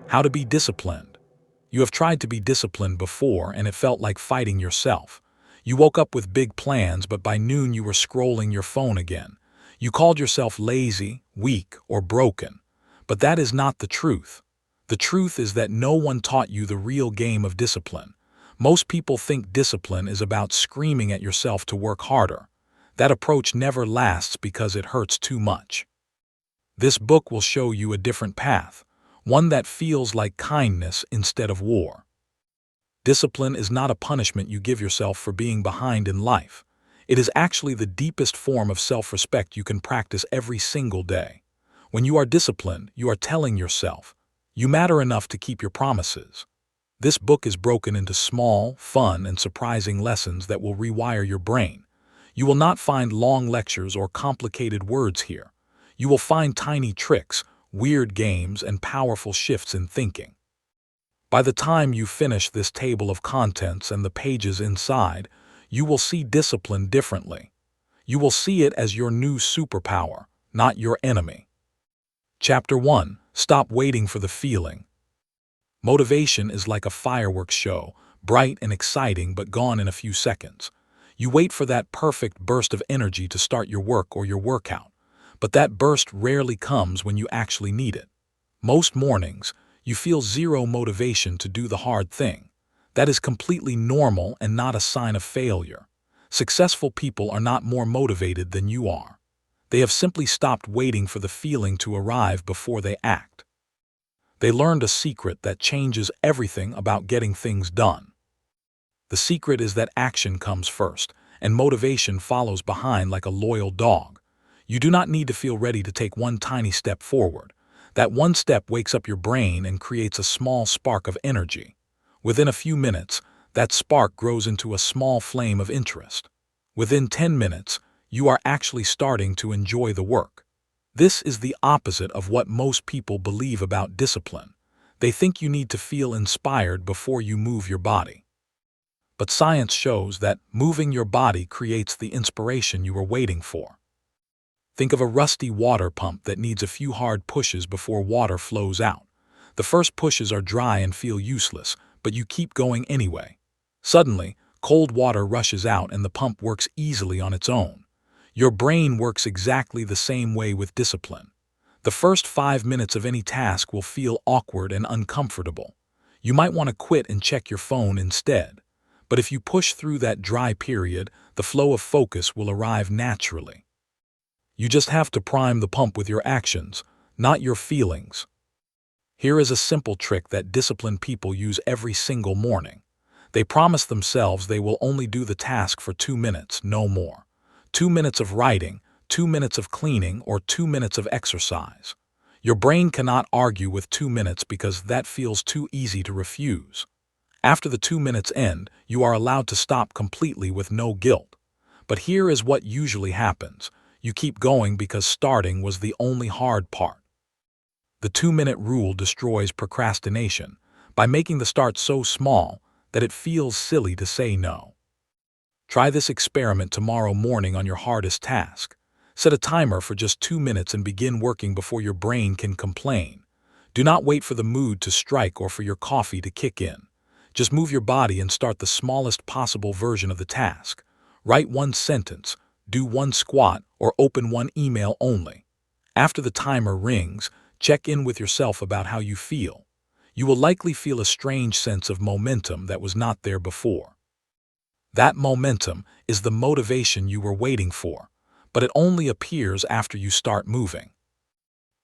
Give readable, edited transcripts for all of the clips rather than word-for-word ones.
How to be disciplined. You have tried to be disciplined before and it felt like fighting yourself. You woke up with big plans, but by noon you were scrolling your phone again. You called yourself lazy, weak, or broken. But that is not the truth. The truth is that no one taught you the real game of discipline. Most people think discipline is about screaming at yourself to work harder. That approach never lasts because it hurts too much. This book will show you a different path, one that feels like kindness instead of war. Discipline is not a punishment you give yourself for being behind in life. It is actually the deepest form of self-respect you can practice every single day. When you are disciplined, you are telling yourself, you matter enough to keep your promises. This book is broken into small, fun, and surprising lessons that will rewire your brain. You will not find long lectures or complicated words here. You will find tiny tricks, weird games, and powerful shifts in thinking. By the time you finish this table of contents and the pages inside, you will see discipline differently. You will see it as your new superpower, not your enemy. Chapter 1. Stop waiting for the feeling. Motivation is like a fireworks show, bright and exciting but gone in a few seconds. You wait for that perfect burst of energy to start your work or your workout, but that burst rarely comes when you actually need it. Most mornings, you feel zero motivation to do the hard thing. That is completely normal and not a sign of failure. Successful people are not more motivated than you are. They have simply stopped waiting for the feeling to arrive before they act. They learned a secret that changes everything about getting things done. The secret is that action comes first, and motivation follows behind like a loyal dog. You do not need to feel ready to take one tiny step forward. That one step wakes up your brain and creates a small spark of energy. Within a few minutes, that spark grows into a small flame of interest. Within 10 minutes, you are actually starting to enjoy the work. This is the opposite of what most people believe about discipline. They think you need to feel inspired before you move your body. But science shows that moving your body creates the inspiration you are waiting for. Think of a rusty water pump that needs a few hard pushes before water flows out. The first pushes are dry and feel useless, but you keep going anyway. Suddenly, cold water rushes out and the pump works easily on its own. Your brain works exactly the same way with discipline. The first 5 minutes of any task will feel awkward and uncomfortable. You might want to quit and check your phone instead. But if you push through that dry period, the flow of focus will arrive naturally. You just have to prime the pump with your actions, not your feelings. Here is a simple trick that disciplined people use every single morning. They promise themselves they will only do the task for 2 minutes, no more. 2 minutes of writing, 2 minutes of cleaning, or 2 minutes of exercise. Your brain cannot argue with 2 minutes because that feels too easy to refuse. After the 2 minutes end, you are allowed to stop completely with no guilt. But here is what usually happens. You keep going because starting was the only hard part. The 2-minute rule destroys procrastination by making the start so small that it feels silly to say no. Try this experiment tomorrow morning on your hardest task. Set a timer for just 2 minutes and begin working before your brain can complain. Do not wait for the mood to strike or for your coffee to kick in. Just move your body and start the smallest possible version of the task. Write one sentence, do one squat, or open one email only. After the timer rings, check in with yourself about how you feel. You will likely feel a strange sense of momentum that was not there before. That momentum is the motivation you were waiting for, but it only appears after you start moving.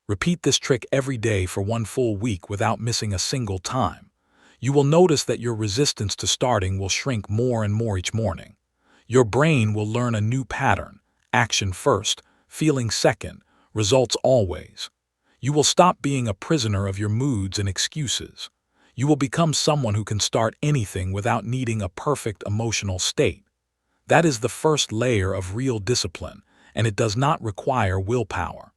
Repeat this trick every day for 1 full week without missing a single time. You will notice that your resistance to starting will shrink more and more each morning. Your brain will learn a new pattern: action first, feeling second, results always. You will stop being a prisoner of your moods and excuses. You will become someone who can start anything without needing a perfect emotional state. That is the first layer of real discipline, and it does not require willpower.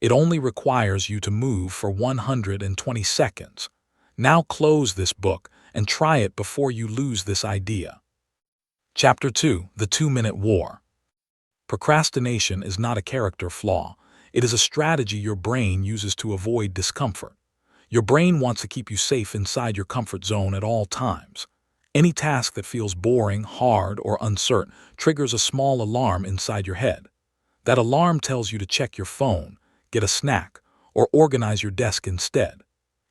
It only requires you to move for 120 seconds. Now close this book and try it before you lose this idea. Chapter 2. The 2-Minute War. Procrastination is not a character flaw. It is a strategy your brain uses to avoid discomfort. Your brain wants to keep you safe inside your comfort zone at all times. Any task that feels boring, hard, or uncertain triggers a small alarm inside your head. That alarm tells you to check your phone, get a snack, or organize your desk instead.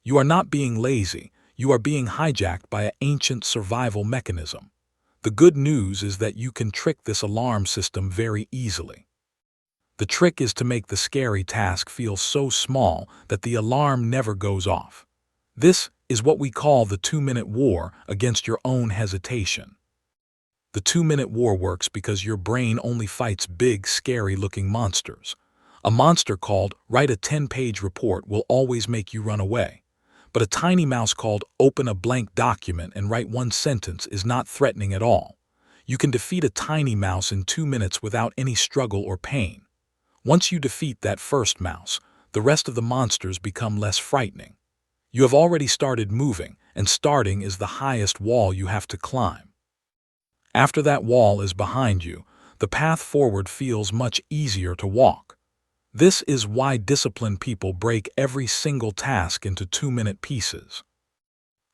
You are not being lazy, you are being hijacked by an ancient survival mechanism. The good news is that you can trick this alarm system very easily. The trick is to make the scary task feel so small that the alarm never goes off. This is what we call the 2-minute war against your own hesitation. The 2-minute war works because your brain only fights big, scary-looking monsters. A monster called "write a 10-page report" will always make you run away. But a tiny mouse called "open a blank document and write one sentence" is not threatening at all. You can defeat a tiny mouse in 2 minutes without any struggle or pain. Once you defeat that first mouse, the rest of the monsters become less frightening. You have already started moving, and starting is the highest wall you have to climb. After that wall is behind you, the path forward feels much easier to walk. This is why disciplined people break every single task into 2-minute pieces.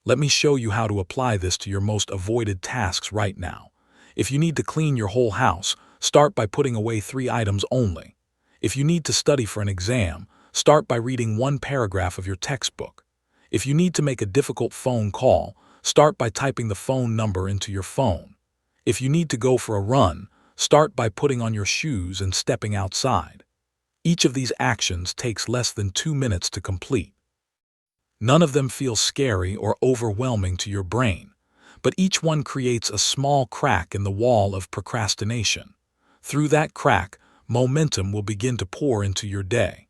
Let me show you how to apply this to your most avoided tasks right now. If you need to clean your whole house, start by putting away 3 items only. If you need to study for an exam, start by reading 1 paragraph of your textbook. If you need to make a difficult phone call, start by typing the phone number into your phone. If you need to go for a run, start by putting on your shoes and stepping outside. Each of these actions takes less than 2 minutes to complete. None of them feels scary or overwhelming to your brain, but each one creates a small crack in the wall of procrastination. Through that crack, momentum will begin to pour into your day.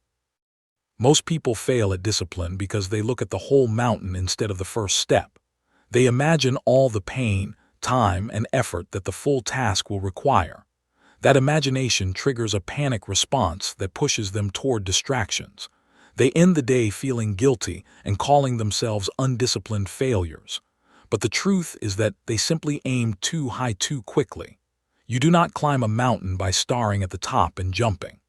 Most people fail at discipline because they look at the whole mountain instead of the first step. They imagine all the pain, time, and effort that the full task will require. That imagination triggers a panic response that pushes them toward distractions. They end the day feeling guilty and calling themselves undisciplined failures. But the truth is that they simply aimed too high too quickly. You do not climb a mountain by staring at the top and jumping.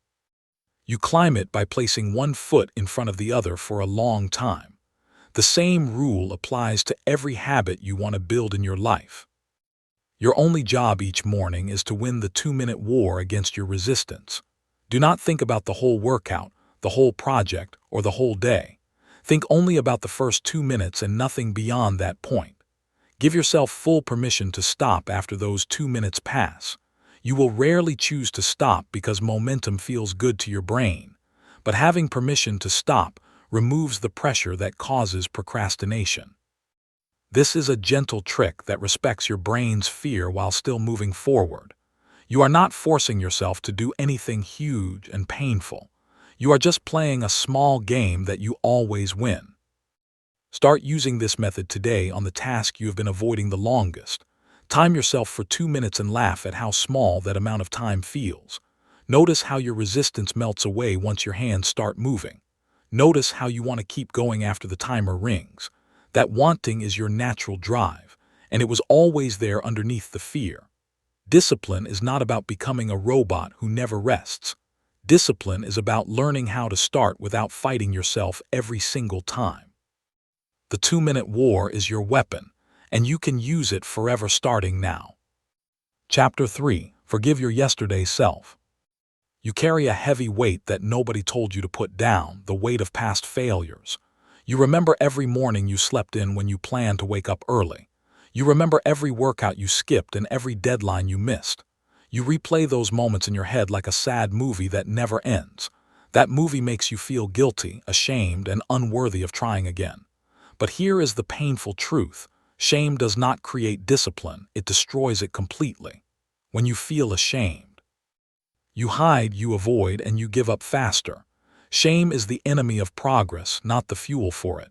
You climb it by placing one foot in front of the other for a long time. The same rule applies to every habit you want to build in your life. Your only job each morning is to win the 2-minute war against your resistance. Do not think about the whole workout, the whole project, or the whole day. Think only about the first 2 minutes and nothing beyond that point. Give yourself full permission to stop after those 2 minutes pass. You will rarely choose to stop because momentum feels good to your brain, but having permission to stop removes the pressure that causes procrastination. This is a gentle trick that respects your brain's fear while still moving forward. You are not forcing yourself to do anything huge and painful. You are just playing a small game that you always win. Start using this method today on the task you have been avoiding the longest. Time yourself for 2 minutes and laugh at how small that amount of time feels. Notice how your resistance melts away once your hands start moving. Notice how you want to keep going after the timer rings. That wanting is your natural drive, and it was always there underneath the fear. Discipline is not about becoming a robot who never rests. Discipline is about learning how to start without fighting yourself every single time. The 2-minute war is your weapon, and you can use it forever starting now. Chapter 3. Forgive your yesterday self. You carry a heavy weight that nobody told you to put down, the weight of past failures. You remember every morning you slept in when you planned to wake up early. You remember every workout you skipped and every deadline you missed. You replay those moments in your head like a sad movie that never ends. That movie makes you feel guilty, ashamed, and unworthy of trying again. But here is the painful truth. Shame does not create discipline, it destroys it completely. When you feel ashamed, you hide, you avoid, and you give up faster. Shame is the enemy of progress, not the fuel for it.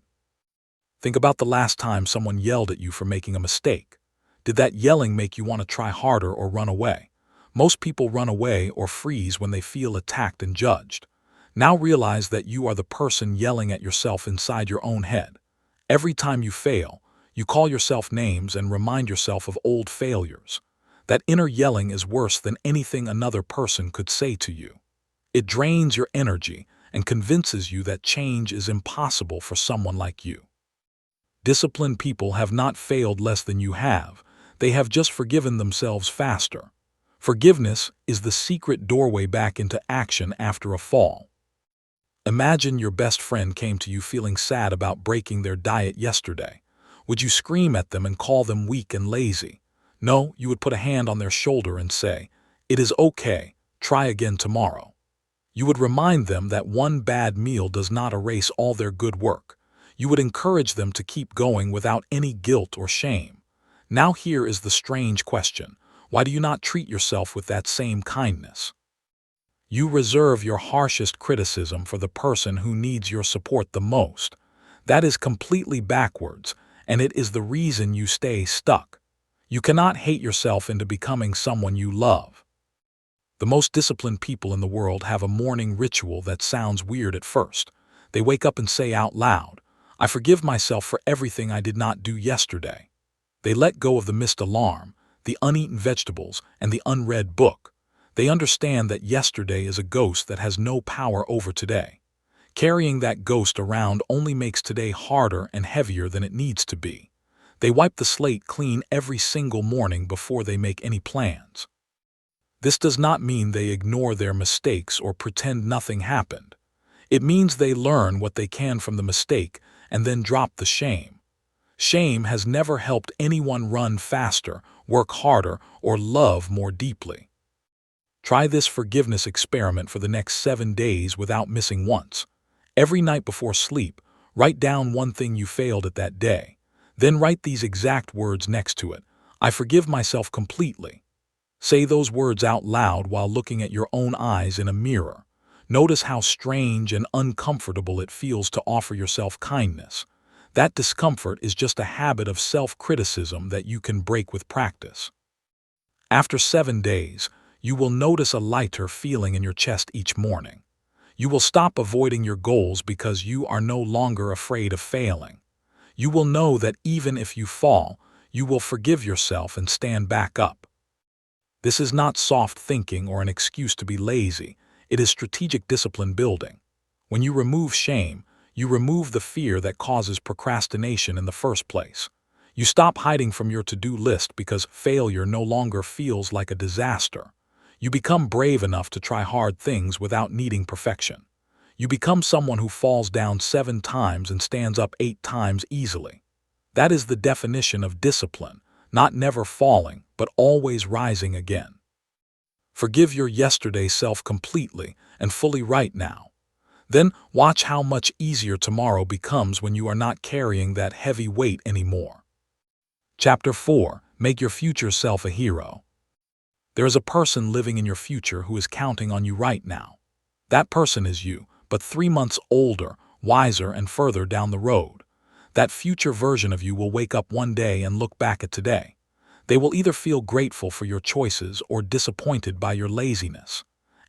Think about the last time someone yelled at you for making a mistake. Did that yelling make you want to try harder or run away? Most people run away or freeze when they feel attacked and judged. Now realize that you are the person yelling at yourself inside your own head. Every time you fail, you call yourself names and remind yourself of old failures. That inner yelling is worse than anything another person could say to you. It drains your energy, and convinces you that change is impossible for someone like you. Disciplined people have not failed less than you have. They have just forgiven themselves faster. Forgiveness is the secret doorway back into action after a fall. Imagine your best friend came to you feeling sad about breaking their diet yesterday. Would you scream at them and call them weak and lazy? No, you would put a hand on their shoulder and say, "It is okay, try again tomorrow." You would remind them that one bad meal does not erase all their good work. You would encourage them to keep going without any guilt or shame. Now here is the strange question. Why do you not treat yourself with that same kindness? You reserve your harshest criticism for the person who needs your support the most. That is completely backwards, and it is the reason you stay stuck. You cannot hate yourself into becoming someone you love. The most disciplined people in the world have a morning ritual that sounds weird at first. They wake up and say out loud, "I forgive myself for everything I did not do yesterday." They let go of the missed alarm, the uneaten vegetables, and the unread book. They understand that yesterday is a ghost that has no power over today. Carrying that ghost around only makes today harder and heavier than it needs to be. They wipe the slate clean every single morning before they make any plans. This does not mean they ignore their mistakes or pretend nothing happened. It means they learn what they can from the mistake and then drop the shame. Shame has never helped anyone run faster, work harder, or love more deeply. Try this forgiveness experiment for the next 7 days without missing once. Every night before sleep, write down one thing you failed at that day. Then write these exact words next to it. "I forgive myself completely." Say those words out loud while looking at your own eyes in a mirror. Notice how strange and uncomfortable it feels to offer yourself kindness. That discomfort is just a habit of self-criticism that you can break with practice. After 7 days, you will notice a lighter feeling in your chest each morning. You will stop avoiding your goals because you are no longer afraid of failing. You will know that even if you fall, you will forgive yourself and stand back up. This is not soft thinking or an excuse to be lazy. It is strategic discipline building. When you remove shame, you remove the fear that causes procrastination in the first place. You stop hiding from your to-do list because failure no longer feels like a disaster. You become brave enough to try hard things without needing perfection. You become someone who falls down 7 times and stands up 8 times easily. That is the definition of discipline, not never falling, but always rising again. Forgive your yesterday self completely and fully right now. Then watch how much easier tomorrow becomes when you are not carrying that heavy weight anymore. Chapter 4. Make your future self a hero. There is a person living in your future who is counting on you right now. That person is you, but 3 months older, wiser, and further down the road. That future version of you will wake up one day and look back at today. They will either feel grateful for your choices or disappointed by your laziness.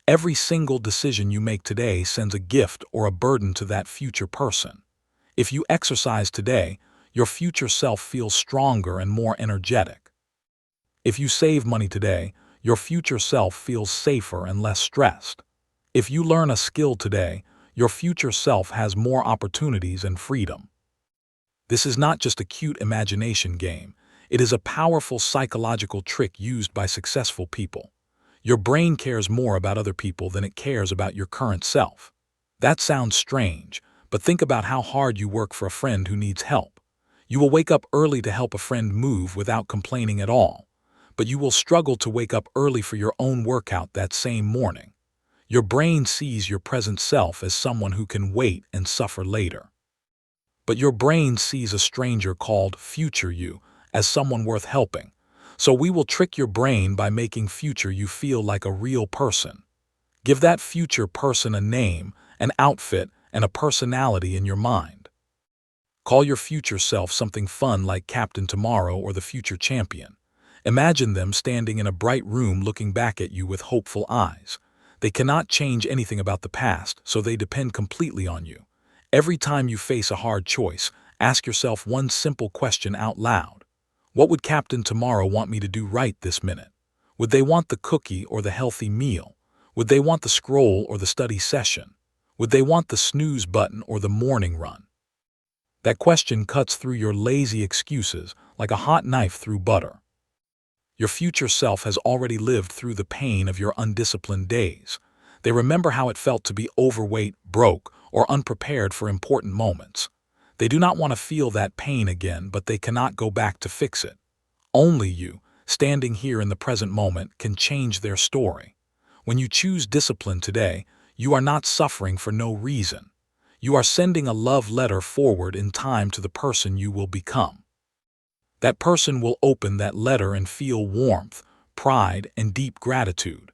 Every single decision you make today sends a gift or a burden to that future person. If you exercise today, your future self feels stronger and more energetic. If you save money today, your future self feels safer and less stressed. If you learn a skill today, your future self has more opportunities and freedom. This is not just a cute imagination game. It is a powerful psychological trick used by successful people. Your brain cares more about other people than it cares about your current self. That sounds strange, but think about how hard you work for a friend who needs help. You will wake up early to help a friend move without complaining at all, but you will struggle to wake up early for your own workout that same morning. Your brain sees your present self as someone who can wait and suffer later. But your brain sees a stranger called future you as someone worth helping. So we will trick your brain by making future you feel like a real person. Give that future person a name, an outfit, and a personality in your mind. Call your future self something fun like Captain Tomorrow or the future champion. Imagine them standing in a bright room looking back at you with hopeful eyes. They cannot change anything about the past, so they depend completely on you. Every time you face a hard choice, ask yourself one simple question out loud. What would Captain Tomorrow want me to do right this minute? Would they want the cookie or the healthy meal? Would they want the scroll or the study session? Would they want the snooze button or the morning run? That question cuts through your lazy excuses like a hot knife through butter. Your future self has already lived through the pain of your undisciplined days. They remember how it felt to be overweight, broke, or unprepared for important moments. They do not want to feel that pain again, but they cannot go back to fix it. Only you, standing here in the present moment, can change their story. When you choose discipline today, you are not suffering for no reason. You are sending a love letter forward in time to the person you will become. That person will open that letter and feel warmth, pride, and deep gratitude.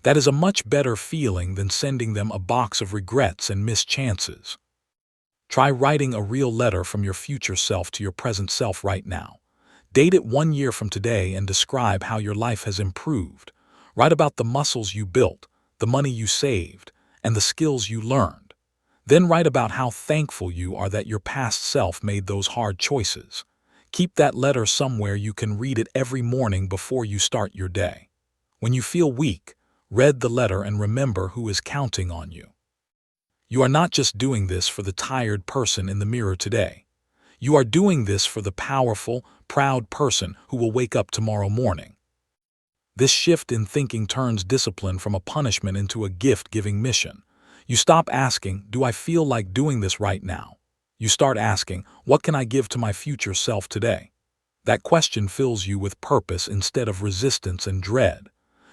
That is a much better feeling than sending them a box of regrets and missed chances. Try writing a real letter from your future self to your present self right now. Date it 1 year from today and describe how your life has improved. Write about the muscles you built, the money you saved, and the skills you learned. Then write about how thankful you are that your past self made those hard choices. Keep that letter somewhere you can read it every morning before you start your day. When you feel weak, read the letter and remember who is counting on you. You are not just doing this for the tired person in the mirror today. You are doing this for the powerful, proud person who will wake up tomorrow morning. This shift in thinking turns discipline from a punishment into a gift-giving mission. You stop asking, "Do I feel like doing this right now?" You start asking, "What can I give to my future self today?" That question fills you with purpose instead of resistance and dread.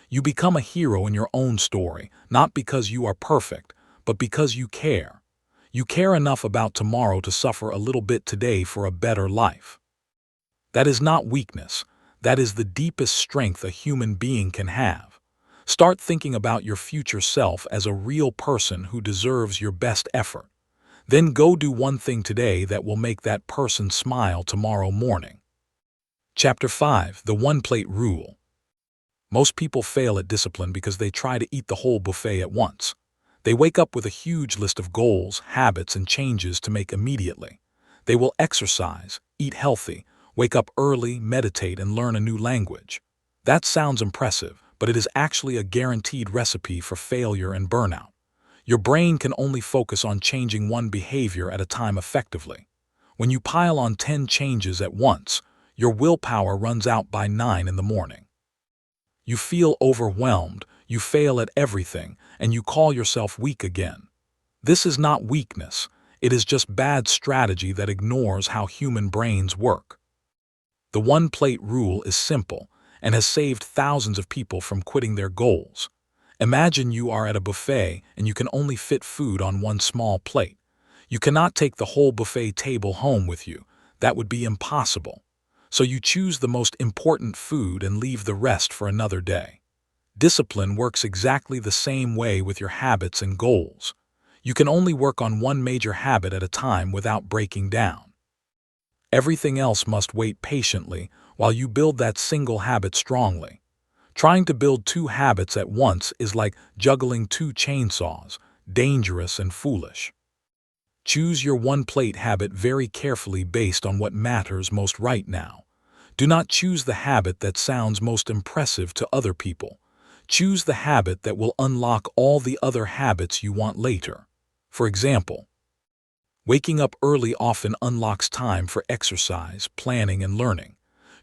You become a hero in your own story, not because you are perfect, but because you care. You care enough about tomorrow to suffer a little bit today for a better life. That is not weakness. That is the deepest strength a human being can have. Start thinking about your future self as a real person who deserves your best effort. Then go do one thing today that will make that person smile tomorrow morning. Chapter 5: The One-Plate Rule. Most people fail at discipline because they try to eat the whole buffet at once. They wake up with a huge list of goals, habits, and changes to make immediately. They will exercise, eat healthy, wake up early, meditate, and learn a new language. That sounds impressive, but it is actually a guaranteed recipe for failure and burnout. Your brain can only focus on changing one behavior at a time effectively. When you pile on 10 changes at once, your willpower runs out by 9 in the morning. You feel overwhelmed, you fail at everything, and you call yourself weak again. This is not weakness, it is just bad strategy that ignores how human brains work. The one-plate rule is simple and has saved thousands of people from quitting their goals. Imagine you are at a buffet and you can only fit food on one small plate. You cannot take the whole buffet table home with you. That would be impossible. So you choose the most important food and leave the rest for another day. Discipline works exactly the same way with your habits and goals. You can only work on one major habit at a time without breaking down. Everything else must wait patiently while you build that single habit strongly. Trying to build 2 habits at once is like juggling 2 chainsaws, dangerous and foolish. Choose your one-plate habit very carefully based on what matters most right now. Do not choose the habit that sounds most impressive to other people. Choose the habit that will unlock all the other habits you want later. For example, waking up early often unlocks time for exercise, planning, and learning.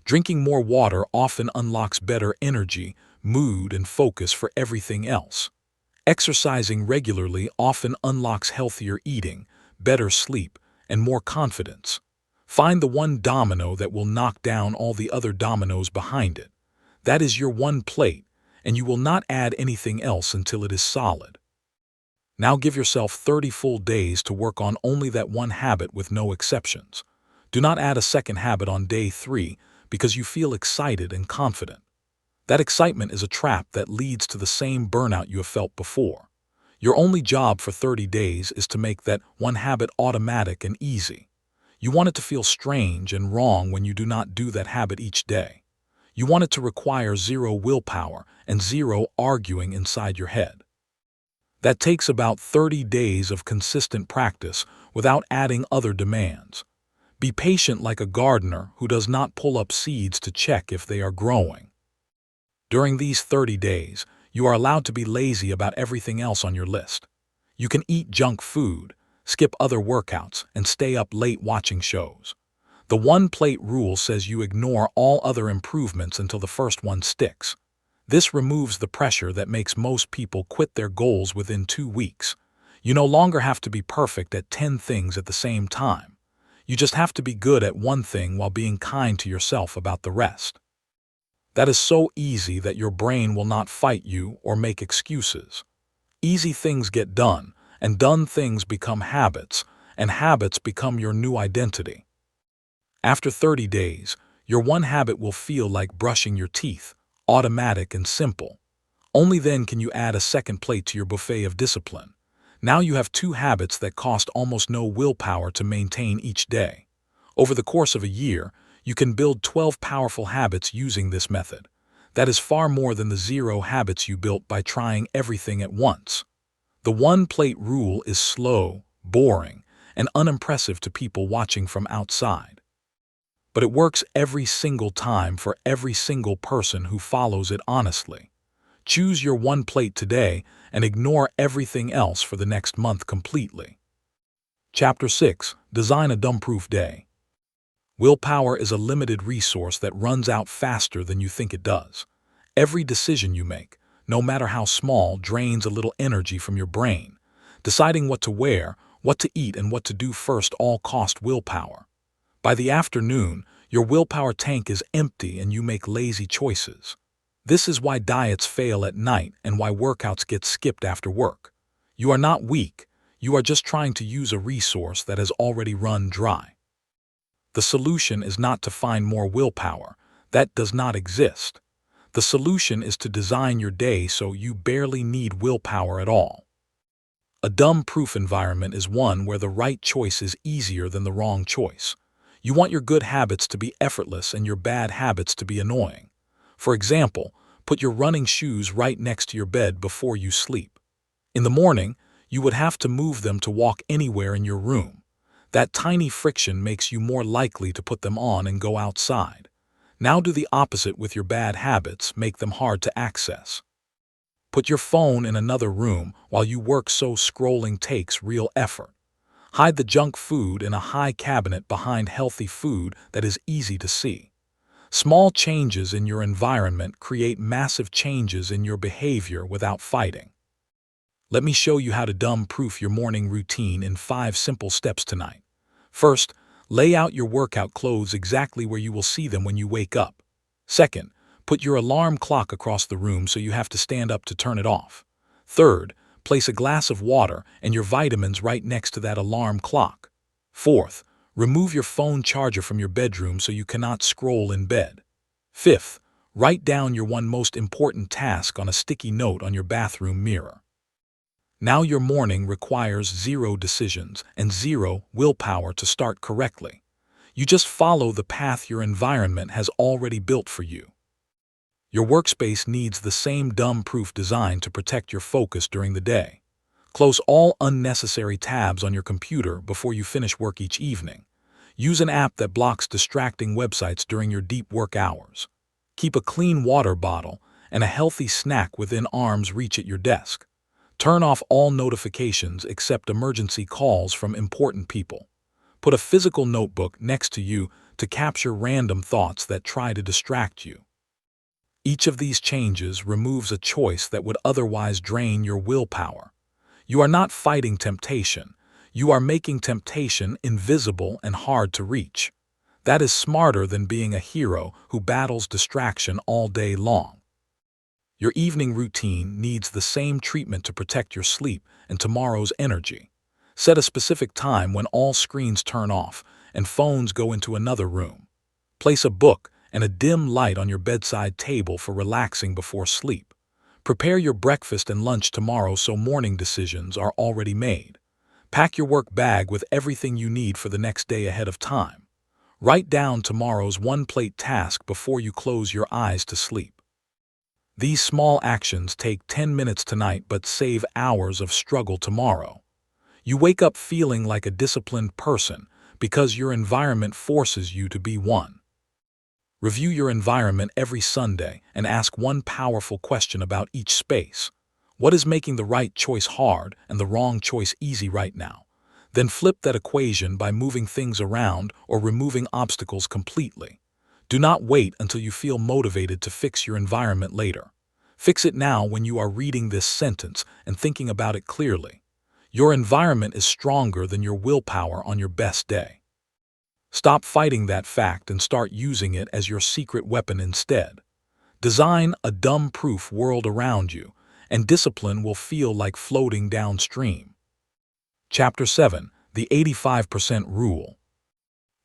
Drinking more water often unlocks better energy, mood, and focus for everything else. Exercising regularly often unlocks healthier eating, better sleep, and more confidence. Find the one domino that will knock down all the other dominoes behind it. That is your one plate, and you will not add anything else until it is solid. Now give yourself 30 full days to work on only that one habit with no exceptions. Do not add a second habit on day 3 because you feel excited and confident. That excitement is a trap that leads to the same burnout you have felt before. Your only job for 30 days is to make that one habit automatic and easy. You want it to feel strange and wrong when you do not do that habit each day. You want it to require 0 willpower and 0 arguing inside your head. That takes about 30 days of consistent practice without adding other demands. Be patient like a gardener who does not pull up seeds to check if they are growing. During these 30 days, you are allowed to be lazy about everything else on your list. You can eat junk food, skip other workouts, and stay up late watching shows. The one-plate rule says you ignore all other improvements until the first one sticks. This removes the pressure that makes most people quit their goals within 2 weeks. You no longer have to be perfect at 10 things at the same time. You just have to be good at one thing while being kind to yourself about the rest. That is so easy that your brain will not fight you or make excuses. Easy things get done, and done things become habits, and habits become your new identity. After 30 days, your one habit will feel like brushing your teeth, automatic and simple. Only then can you add a second plate to your buffet of discipline. Now you have 2 habits that cost almost no willpower to maintain each day. Over the course of a year, you can build 12 powerful habits using this method. That is far more than the 0 habits you built by trying everything at once. The one-plate rule is slow, boring, and unimpressive to people watching from outside. But it works every single time for every single person who follows it honestly. Choose your one plate today and ignore everything else for the next month completely. Chapter 6. Design a dumb-proof day. Willpower is a limited resource that runs out faster than you think it does. Every decision you make, no matter how small, drains a little energy from your brain. Deciding what to wear, what to eat, and what to do first all cost willpower. By the afternoon, your willpower tank is empty and you make lazy choices. This is why diets fail at night and why workouts get skipped after work. You are not weak, you are just trying to use a resource that has already run dry. The solution is not to find more willpower. That does not exist. The solution is to design your day so you barely need willpower at all. A dumb-proof environment is one where the right choice is easier than the wrong choice. You want your good habits to be effortless and your bad habits to be annoying. For example, put your running shoes right next to your bed before you sleep. In the morning, you would have to move them to walk anywhere in your room. That tiny friction makes you more likely to put them on and go outside. Now do the opposite with your bad habits, make them hard to access. Put your phone in another room while you work so scrolling takes real effort. Hide the junk food in a high cabinet behind healthy food that is easy to see. Small changes in your environment create massive changes in your behavior without fighting. Let me show you how to dumb-proof your morning routine in 5 simple steps tonight. First, lay out your workout clothes exactly where you will see them when you wake up. Second, put your alarm clock across the room so you have to stand up to turn it off. Third, place a glass of water and your vitamins right next to that alarm clock. Fourth, remove your phone charger from your bedroom so you cannot scroll in bed. Fifth, write down your one most important task on a sticky note on your bathroom mirror. Now your morning requires 0 decisions and 0 willpower to start correctly. You just follow the path your environment has already built for you. Your workspace needs the same dumb-proof design to protect your focus during the day. Close all unnecessary tabs on your computer before you finish work each evening. Use an app that blocks distracting websites during your deep work hours. Keep a clean water bottle and a healthy snack within arm's reach at your desk. Turn off all notifications except emergency calls from important people. Put a physical notebook next to you to capture random thoughts that try to distract you. Each of these changes removes a choice that would otherwise drain your willpower. You are not fighting temptation. You are making temptation invisible and hard to reach. That is smarter than being a hero who battles distraction all day long. Your evening routine needs the same treatment to protect your sleep and tomorrow's energy. Set a specific time when all screens turn off and phones go into another room. Place a book and a dim light on your bedside table for relaxing before sleep. Prepare your breakfast and lunch tomorrow so morning decisions are already made. Pack your work bag with everything you need for the next day ahead of time. Write down tomorrow's one-plate task before you close your eyes to sleep. These small actions take 10 minutes tonight but save hours of struggle tomorrow. You wake up feeling like a disciplined person because your environment forces you to be one. Review your environment every Sunday and ask one powerful question about each space. What is making the right choice hard and the wrong choice easy right now? Then flip that equation by moving things around or removing obstacles completely. Do not wait until you feel motivated to fix your environment later. Fix it now when you are reading this sentence and thinking about it clearly. Your environment is stronger than your willpower on your best day. Stop fighting that fact and start using it as your secret weapon instead. Design a dumb-proof world around you, and discipline will feel like floating downstream. Chapter 7. The 85% Rule.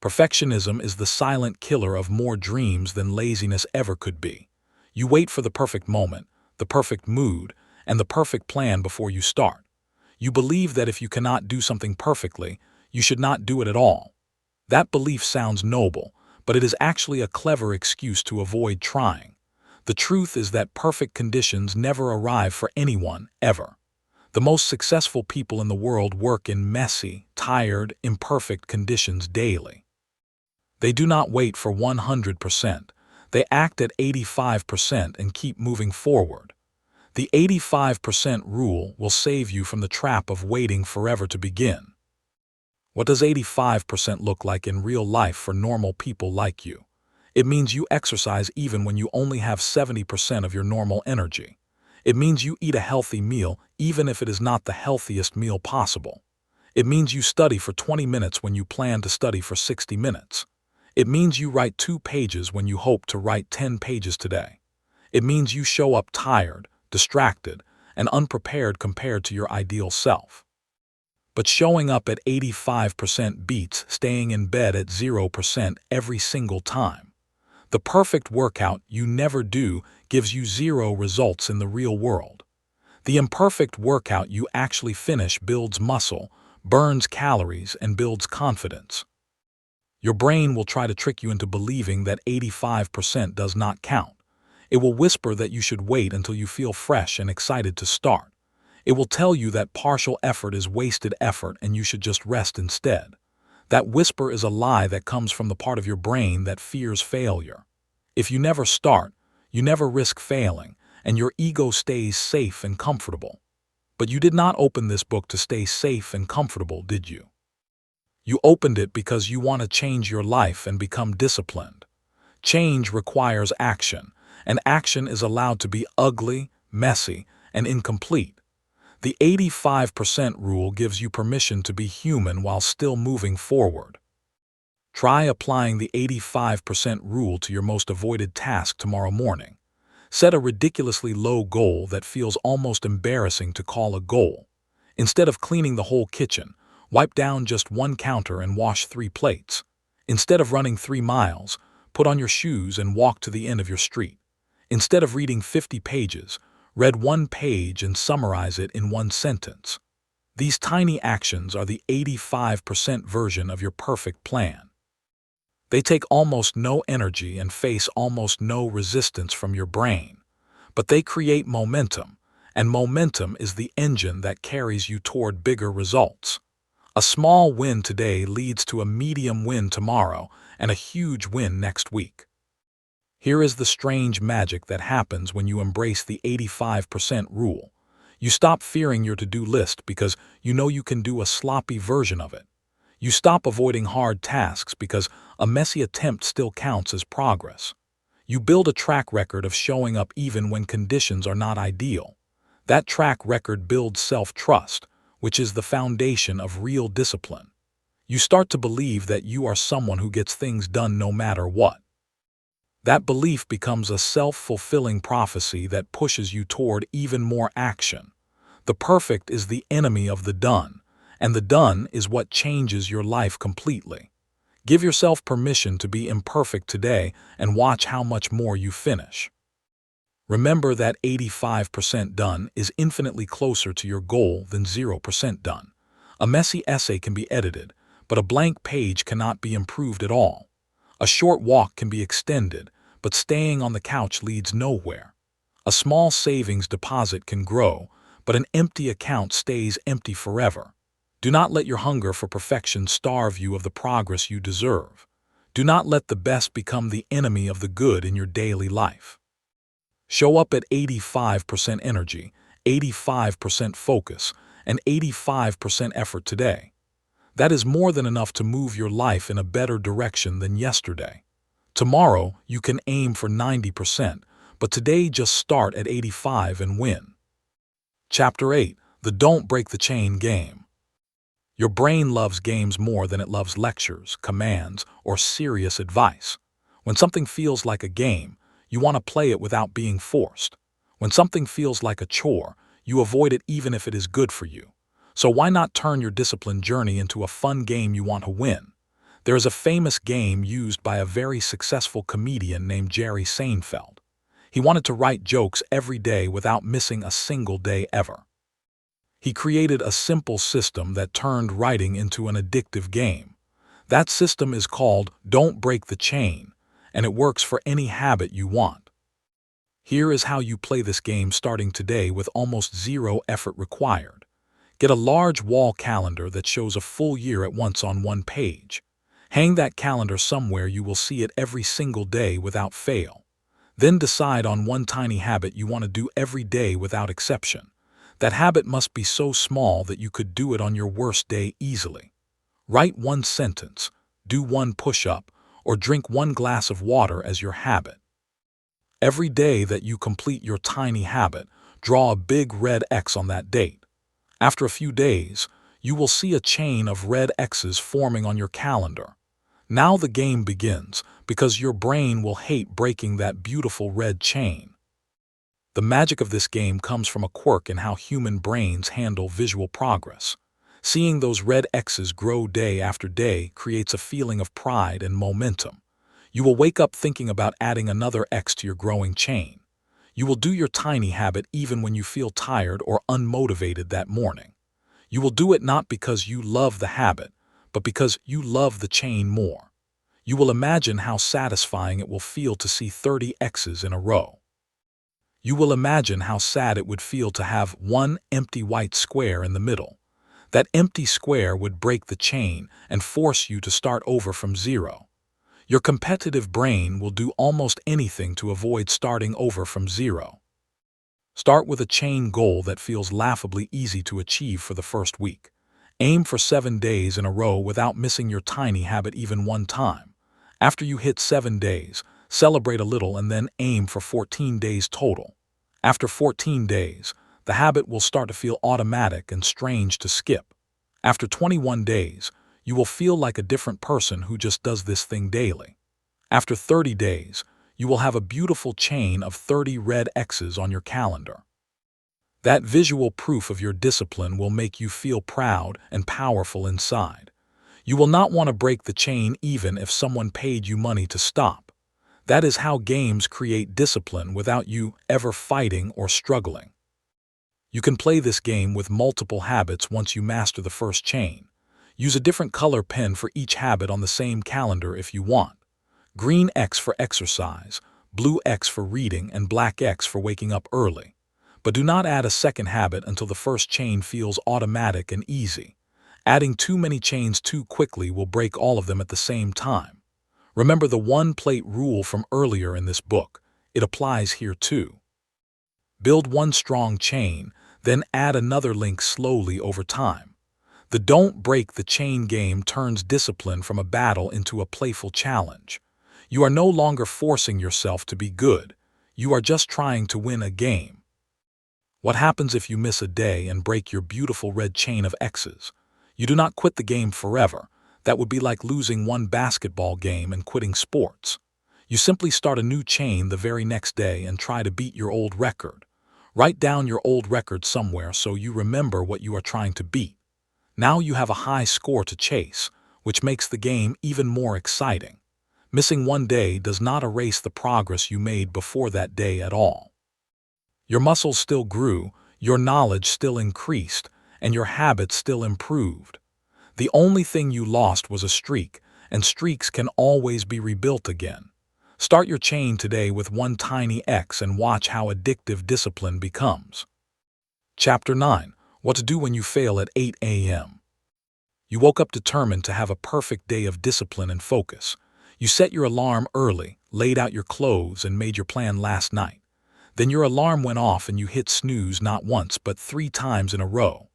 Perfectionism is the silent killer of more dreams than laziness ever could be. You wait for the perfect moment, the perfect mood, and the perfect plan before you start. You believe that if you cannot do something perfectly, you should not do it at all. That belief sounds noble, but it is actually a clever excuse to avoid trying. The truth is that perfect conditions never arrive for anyone, ever. The most successful people in the world work in messy, tired, imperfect conditions daily. They do not wait for 100%. They act at 85% and keep moving forward. The 85% rule will save you from the trap of waiting forever to begin. What does 85% look like in real life for normal people like you? It means you exercise even when you only have 70% of your normal energy. It means you eat a healthy meal even if it is not the healthiest meal possible. It means you study for 20 minutes when you plan to study for 60 minutes. It means you write 2 pages when you hope to write 10 pages today. It means you show up tired, distracted, and unprepared compared to your ideal self. But showing up at 85% beats staying in bed at 0% every single time. The perfect workout you never do gives you 0 results in the real world. The imperfect workout you actually finish builds muscle, burns calories, and builds confidence. Your brain will try to trick you into believing that 85% does not count. It will whisper that you should wait until you feel fresh and excited to start. It will tell you that partial effort is wasted effort and you should just rest instead. That whisper is a lie that comes from the part of your brain that fears failure. If you never start, you never risk failing, and your ego stays safe and comfortable. But you did not open this book to stay safe and comfortable, did you? You opened it because you want to change your life and become disciplined. Change requires action, and action is allowed to be ugly, messy, and incomplete. The 85% rule gives you permission to be human while still moving forward. Try applying the 85% rule to your most avoided task tomorrow morning. Set a ridiculously low goal that feels almost embarrassing to call a goal. Instead of cleaning the whole kitchen, wipe down just 1 counter and wash 3 plates. Instead of running 3 miles, put on your shoes and walk to the end of your street. Instead of reading 50 pages, read 1 page and summarize it in 1 sentence. These tiny actions are the 85% version of your perfect plan. They take almost no energy and face almost no resistance from your brain, but they create momentum, and momentum is the engine that carries you toward bigger results. A small win today leads to a medium win tomorrow and a huge win next week. Here is the strange magic that happens when you embrace the 85% rule. You stop fearing your to-do list because you know you can do a sloppy version of it. You stop avoiding hard tasks because a messy attempt still counts as progress. You build a track record of showing up even when conditions are not ideal. That track record builds self-trust, which is the foundation of real discipline. You start to believe that you are someone who gets things done no matter what. That belief becomes a self-fulfilling prophecy that pushes you toward even more action. The perfect is the enemy of the done, and the done is what changes your life completely. Give yourself permission to be imperfect today and watch how much more you finish. Remember that 85% done is infinitely closer to your goal than 0% done. A messy essay can be edited, but a blank page cannot be improved at all. A short walk can be extended, but staying on the couch leads nowhere. A small savings deposit can grow, but an empty account stays empty forever. Do not let your hunger for perfection starve you of the progress you deserve. Do not let the best become the enemy of the good in your daily life. Show up at 85% energy, 85% focus, and 85% effort today. That is more than enough to move your life in a better direction than yesterday. Tomorrow, you can aim for 90%, but today just start at 85 and win. Chapter 8. The Don't Break the Chain Game. Your brain loves games more than it loves lectures, commands, or serious advice. When something feels like a game, you want to play it without being forced. When something feels like a chore, you avoid it even if it is good for you. So why not turn your discipline journey into a fun game you want to win? There is a famous game used by a very successful comedian named Jerry Seinfeld. He wanted to write jokes every day without missing a single day ever. He created a simple system that turned writing into an addictive game. That system is called Don't Break the Chain, and it works for any habit you want. Here is how you play this game starting today with almost zero effort required. Get a large wall calendar that shows a full year at once on one page. Hang that calendar somewhere you will see it every single day without fail. Then decide on one tiny habit you want to do every day without exception. That habit must be so small that you could do it on your worst day easily. Write one sentence, do one push-up, or drink one glass of water as your habit. Every day that you complete your tiny habit, draw a big red X on that date. After a few days, you will see a chain of red X's forming on your calendar. Now the game begins, because your brain will hate breaking that beautiful red chain. The magic of this game comes from a quirk in how human brains handle visual progress. Seeing those red X's grow day after day creates a feeling of pride and momentum. You will wake up thinking about adding another X to your growing chain. You will do your tiny habit even when you feel tired or unmotivated that morning. You will do it not because you love the habit, but because you love the chain more. You will imagine how satisfying it will feel to see 30 X's in a row. You will imagine how sad it would feel to have one empty white square in the middle. That empty square would break the chain and force you to start over from zero. Your competitive brain will do almost anything to avoid starting over from zero. Start with a chain goal that feels laughably easy to achieve for the first week. Aim for 7 days in a row without missing your tiny habit even one time. After you hit 7 days, celebrate a little and then aim for 14 days total. After 14 days, the habit will start to feel automatic and strange to skip. After 21 days, you will feel like a different person who just does this thing daily. After 30 days, you will have a beautiful chain of 30 red X's on your calendar. That visual proof of your discipline will make you feel proud and powerful inside. You will not want to break the chain even if someone paid you money to stop. That is how games create discipline without you ever fighting or struggling. You can play this game with multiple habits once you master the first chain. Use a different color pen for each habit on the same calendar if you want. Green X for exercise, blue X for reading, and black X for waking up early. But do not add a second habit until the first chain feels automatic and easy. Adding too many chains too quickly will break all of them at the same time. Remember the one-plate rule from earlier in this book. It applies here too. Build one strong chain, then add another link slowly over time. The Don't Break the Chain game turns discipline from a battle into a playful challenge. You are no longer forcing yourself to be good. You are just trying to win a game. What happens if you miss a day and break your beautiful red chain of X's? You do not quit the game forever. That would be like losing one basketball game and quitting sports. You simply start a new chain the very next day and try to beat your old record. Write down your old record somewhere so you remember what you are trying to beat. Now you have a high score to chase, which makes the game even more exciting. Missing one day does not erase the progress you made before that day at all. Your muscles still grew, your knowledge still increased, and your habits still improved. The only thing you lost was a streak, and streaks can always be rebuilt again. Start your chain today with one tiny X and watch how addictive discipline becomes. Chapter 9. What to do when you fail at 8 a.m. You woke up determined to have a perfect day of discipline and focus. You set your alarm early, laid out your clothes, and made your plan last night. Then your alarm went off and you hit snooze not once but 3 times in a row.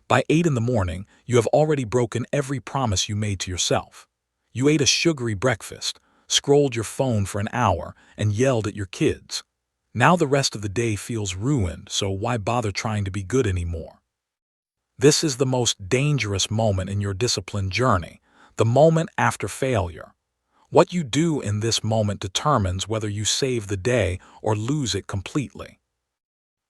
By 8 in the morning, you have already broken every promise you made to yourself. You ate a sugary breakfast, scrolled your phone for an hour, and yelled at your kids. Now the rest of the day feels ruined, so why bother trying to be good anymore? This is the most dangerous moment in your discipline journey, the moment after failure. What you do in this moment determines whether you save the day or lose it completely.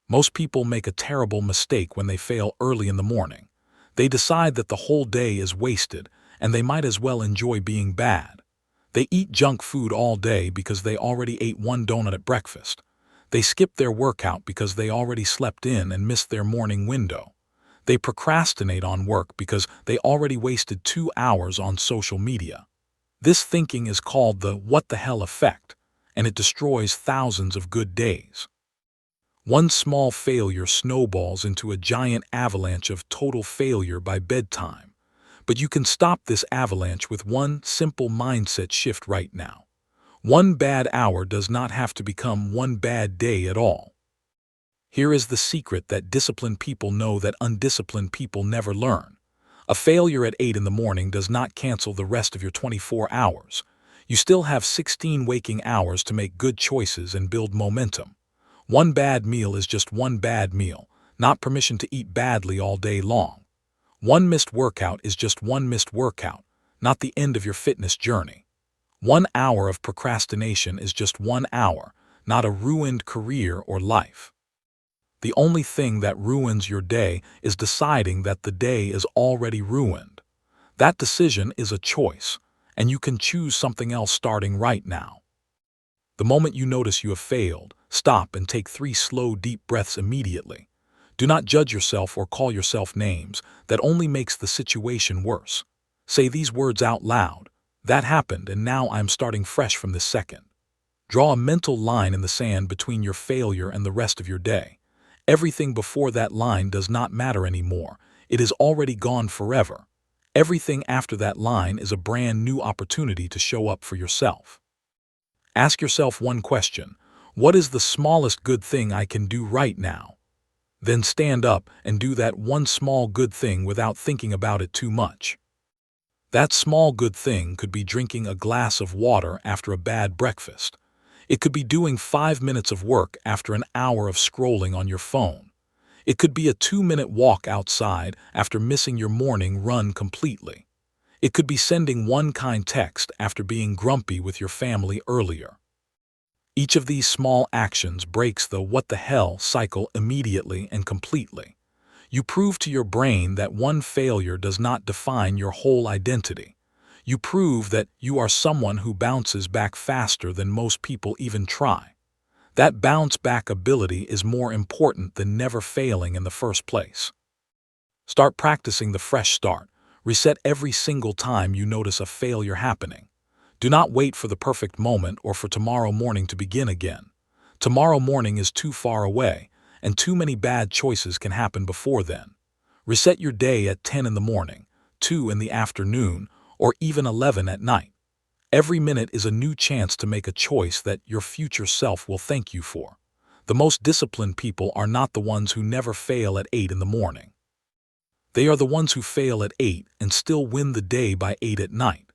Most people make a terrible mistake when they fail early in the morning. They decide that the whole day is wasted and they might as well enjoy being bad. They eat junk food all day because they already ate one donut at breakfast. They skip their workout because they already slept in and missed their morning window. They procrastinate on work because they already wasted 2 hours on social media. This thinking is called the "what the hell" effect, and it destroys thousands of good days. One small failure snowballs into a giant avalanche of total failure by bedtime. But you can stop this avalanche with one simple mindset shift right now. One bad hour does not have to become one bad day at all. Here is the secret that disciplined people know that undisciplined people never learn. A failure at 8 in the morning does not cancel the rest of your 24 hours. You still have 16 waking hours to make good choices and build momentum. One bad meal is just one bad meal, not permission to eat badly all day long. One missed workout is just one missed workout, not the end of your fitness journey. 1 hour of procrastination is just 1 hour, not a ruined career or life. The only thing that ruins your day is deciding that the day is already ruined. That decision is a choice, and you can choose something else starting right now. The moment you notice you have failed, stop and take 3 slow, deep breaths immediately. Do not judge yourself or call yourself names. That only makes the situation worse. Say these words out loud. That happened, and now I'm starting fresh from this second. Draw a mental line in the sand between your failure and the rest of your day. Everything before that line does not matter anymore. It is already gone forever. Everything after that line is a brand new opportunity to show up for yourself. Ask yourself one question: what is the smallest good thing I can do right now? Then stand up and do that one small good thing without thinking about it too much. That small good thing could be drinking a glass of water after a bad breakfast. It could be doing 5 minutes of work after an hour of scrolling on your phone. It could be a 2-minute walk outside after missing your morning run completely. It could be sending one kind text after being grumpy with your family earlier. Each of these small actions breaks the "what the hell" cycle immediately and completely. You prove to your brain that one failure does not define your whole identity. You prove that you are someone who bounces back faster than most people even try. That bounce-back ability is more important than never failing in the first place. Start practicing the fresh start. Reset every single time you notice a failure happening. Do not wait for the perfect moment or for tomorrow morning to begin again. Tomorrow morning is too far away, and too many bad choices can happen before then. Reset your day at 10 in the morning, 2 in the afternoon, or even 11 at night. Every minute is a new chance to make a choice that your future self will thank you for. The most disciplined people are not the ones who never fail at 8 in the morning. They are the ones who fail at 8 and still win the day by 8 at night.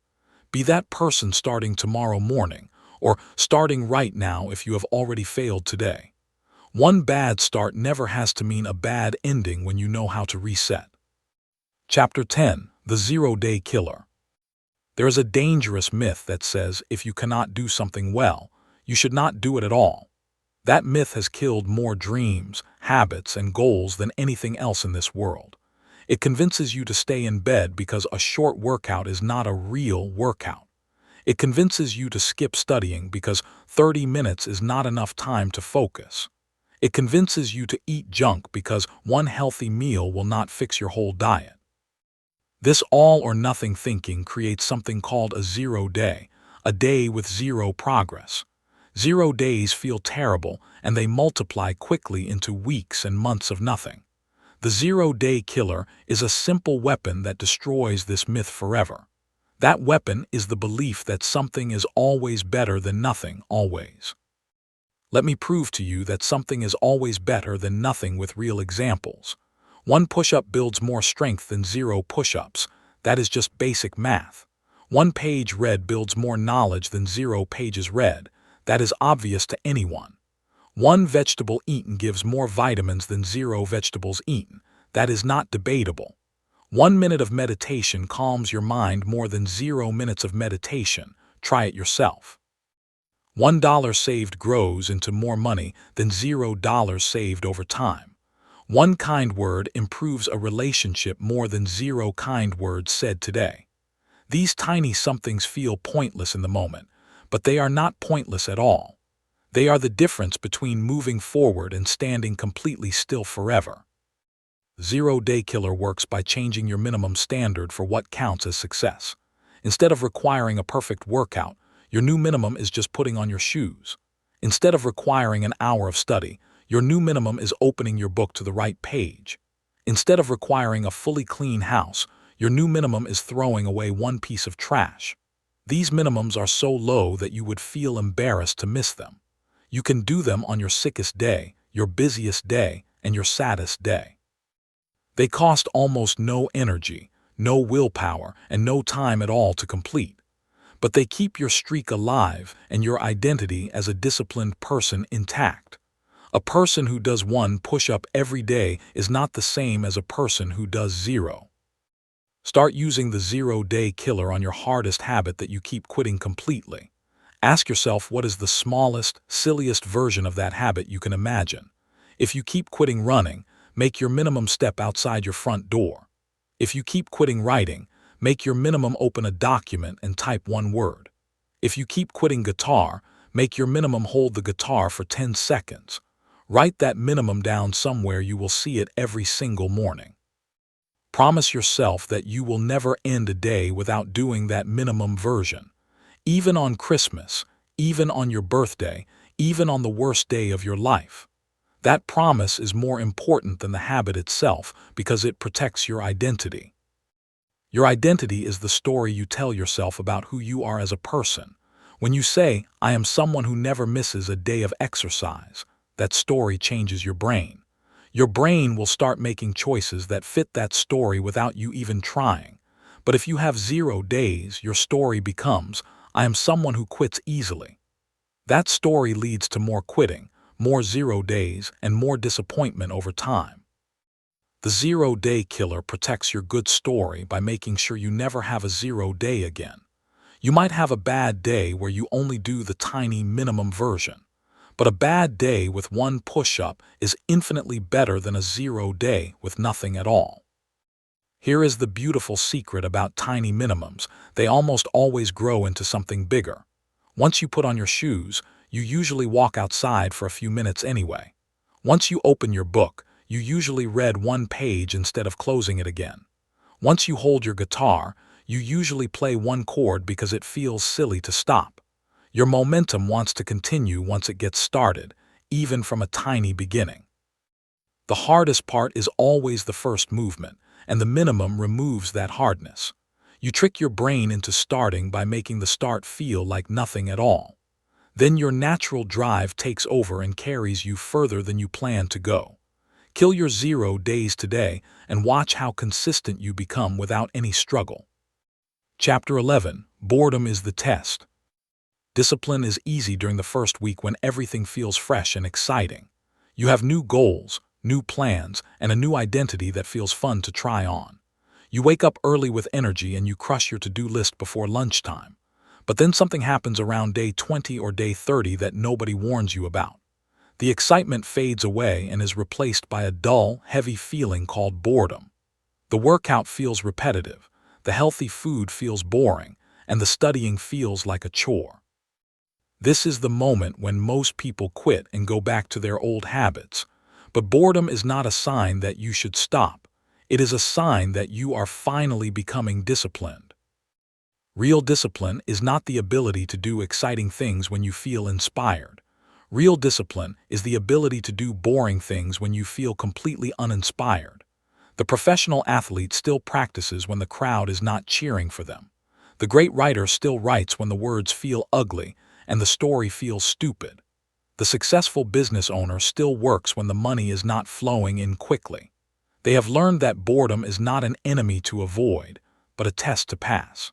Be that person starting tomorrow morning, or starting right now if you have already failed today. One bad start never has to mean a bad ending when you know how to reset. Chapter 10: The Zero-Day Killer. There is a dangerous myth that says if you cannot do something well, you should not do it at all. That myth has killed more dreams, habits, and goals than anything else in this world. It convinces you to stay in bed because a short workout is not a real workout. It convinces you to skip studying because 30 minutes is not enough time to focus. It convinces you to eat junk because one healthy meal will not fix your whole diet. This all-or-nothing thinking creates something called a 0 day, a day with zero progress. 0 days feel terrible, and they multiply quickly into weeks and months of nothing. The 0-day killer is a simple weapon that destroys this myth forever. That weapon is the belief that something is always better than nothing, always. Let me prove to you that something is always better than nothing with real examples. One push-up builds more strength than 0 push-ups. That is just basic math. One page read builds more knowledge than 0 pages read. That is obvious to anyone. One vegetable eaten gives more vitamins than 0 vegetables eaten. That is not debatable. 1 minute of meditation calms your mind more than 0 minutes of meditation. Try it yourself. $1 saved grows into more money than $0 saved over time. One kind word improves a relationship more than 0 kind words said today. These tiny somethings feel pointless in the moment, but they are not pointless at all. They are the difference between moving forward and standing completely still forever. 0 Day Killer works by changing your minimum standard for what counts as success. Instead of requiring a perfect workout, your new minimum is just putting on your shoes. Instead of requiring an hour of study, your new minimum is opening your book to the right page. Instead of requiring a fully clean house, your new minimum is throwing away one piece of trash. These minimums are so low that you would feel embarrassed to miss them. You can do them on your sickest day, your busiest day, and your saddest day. They cost almost no energy, no willpower, and no time at all to complete. But they keep your streak alive and your identity as a disciplined person intact. A person who does 1 push-up every day is not the same as a person who does 0. Start using the 0 Day Killer on your hardest habit that you keep quitting completely. Ask yourself what is the smallest, silliest version of that habit you can imagine. If you keep quitting running, make your minimum step outside your front door. If you keep quitting writing, make your minimum open a document and type 1 word. If you keep quitting guitar, make your minimum hold the guitar for 10 seconds. Write that minimum down somewhere you will see it every single morning. Promise yourself that you will never end a day without doing that minimum version. Even on Christmas, even on your birthday, even on the worst day of your life. That promise is more important than the habit itself because it protects your identity. Your identity is the story you tell yourself about who you are as a person. When you say, "I am someone who never misses a day of exercise," that story changes your brain. Your brain will start making choices that fit that story without you even trying. But if you have 0 days, your story becomes, "I am someone who quits easily." That story leads to more quitting, more 0 days, and more disappointment over time. The 0 Day Killer protects your good story by making sure you never have a 0 day again. You might have a bad day where you only do the tiny minimum version, but a bad day with 1 push-up is infinitely better than a 0 day with nothing at all. Here is the beautiful secret about tiny minimums: they almost always grow into something bigger. Once you put on your shoes, you usually walk outside for a few minutes anyway. Once you open your book, you usually read 1 page instead of closing it again. Once you hold your guitar, you usually play 1 chord because it feels silly to stop. Your momentum wants to continue once it gets started, even from a tiny beginning. The hardest part is always the first movement, and the minimum removes that hardness. You trick your brain into starting by making the start feel like nothing at all. Then your natural drive takes over and carries you further than you plan to go. Kill your 0 days today and watch how consistent you become without any struggle. Chapter 11. Boredom is the test. Discipline is easy during the first week when everything feels fresh and exciting. You have new goals, new plans, and a new identity that feels fun to try on. You wake up early with energy and you crush your to-do list before lunchtime. But then something happens around day 20 or day 30 that nobody warns you about. The excitement fades away and is replaced by a dull, heavy feeling called boredom. The workout feels repetitive, the healthy food feels boring, and the studying feels like a chore. This is the moment when most people quit and go back to their old habits. But boredom is not a sign that you should stop. It is a sign that you are finally becoming disciplined. Real discipline is not the ability to do exciting things when you feel inspired. Real discipline is the ability to do boring things when you feel completely uninspired. The professional athlete still practices when the crowd is not cheering for them. The great writer still writes when the words feel ugly and the story feels stupid. The successful business owner still works when the money is not flowing in quickly. They have learned that boredom is not an enemy to avoid, but a test to pass.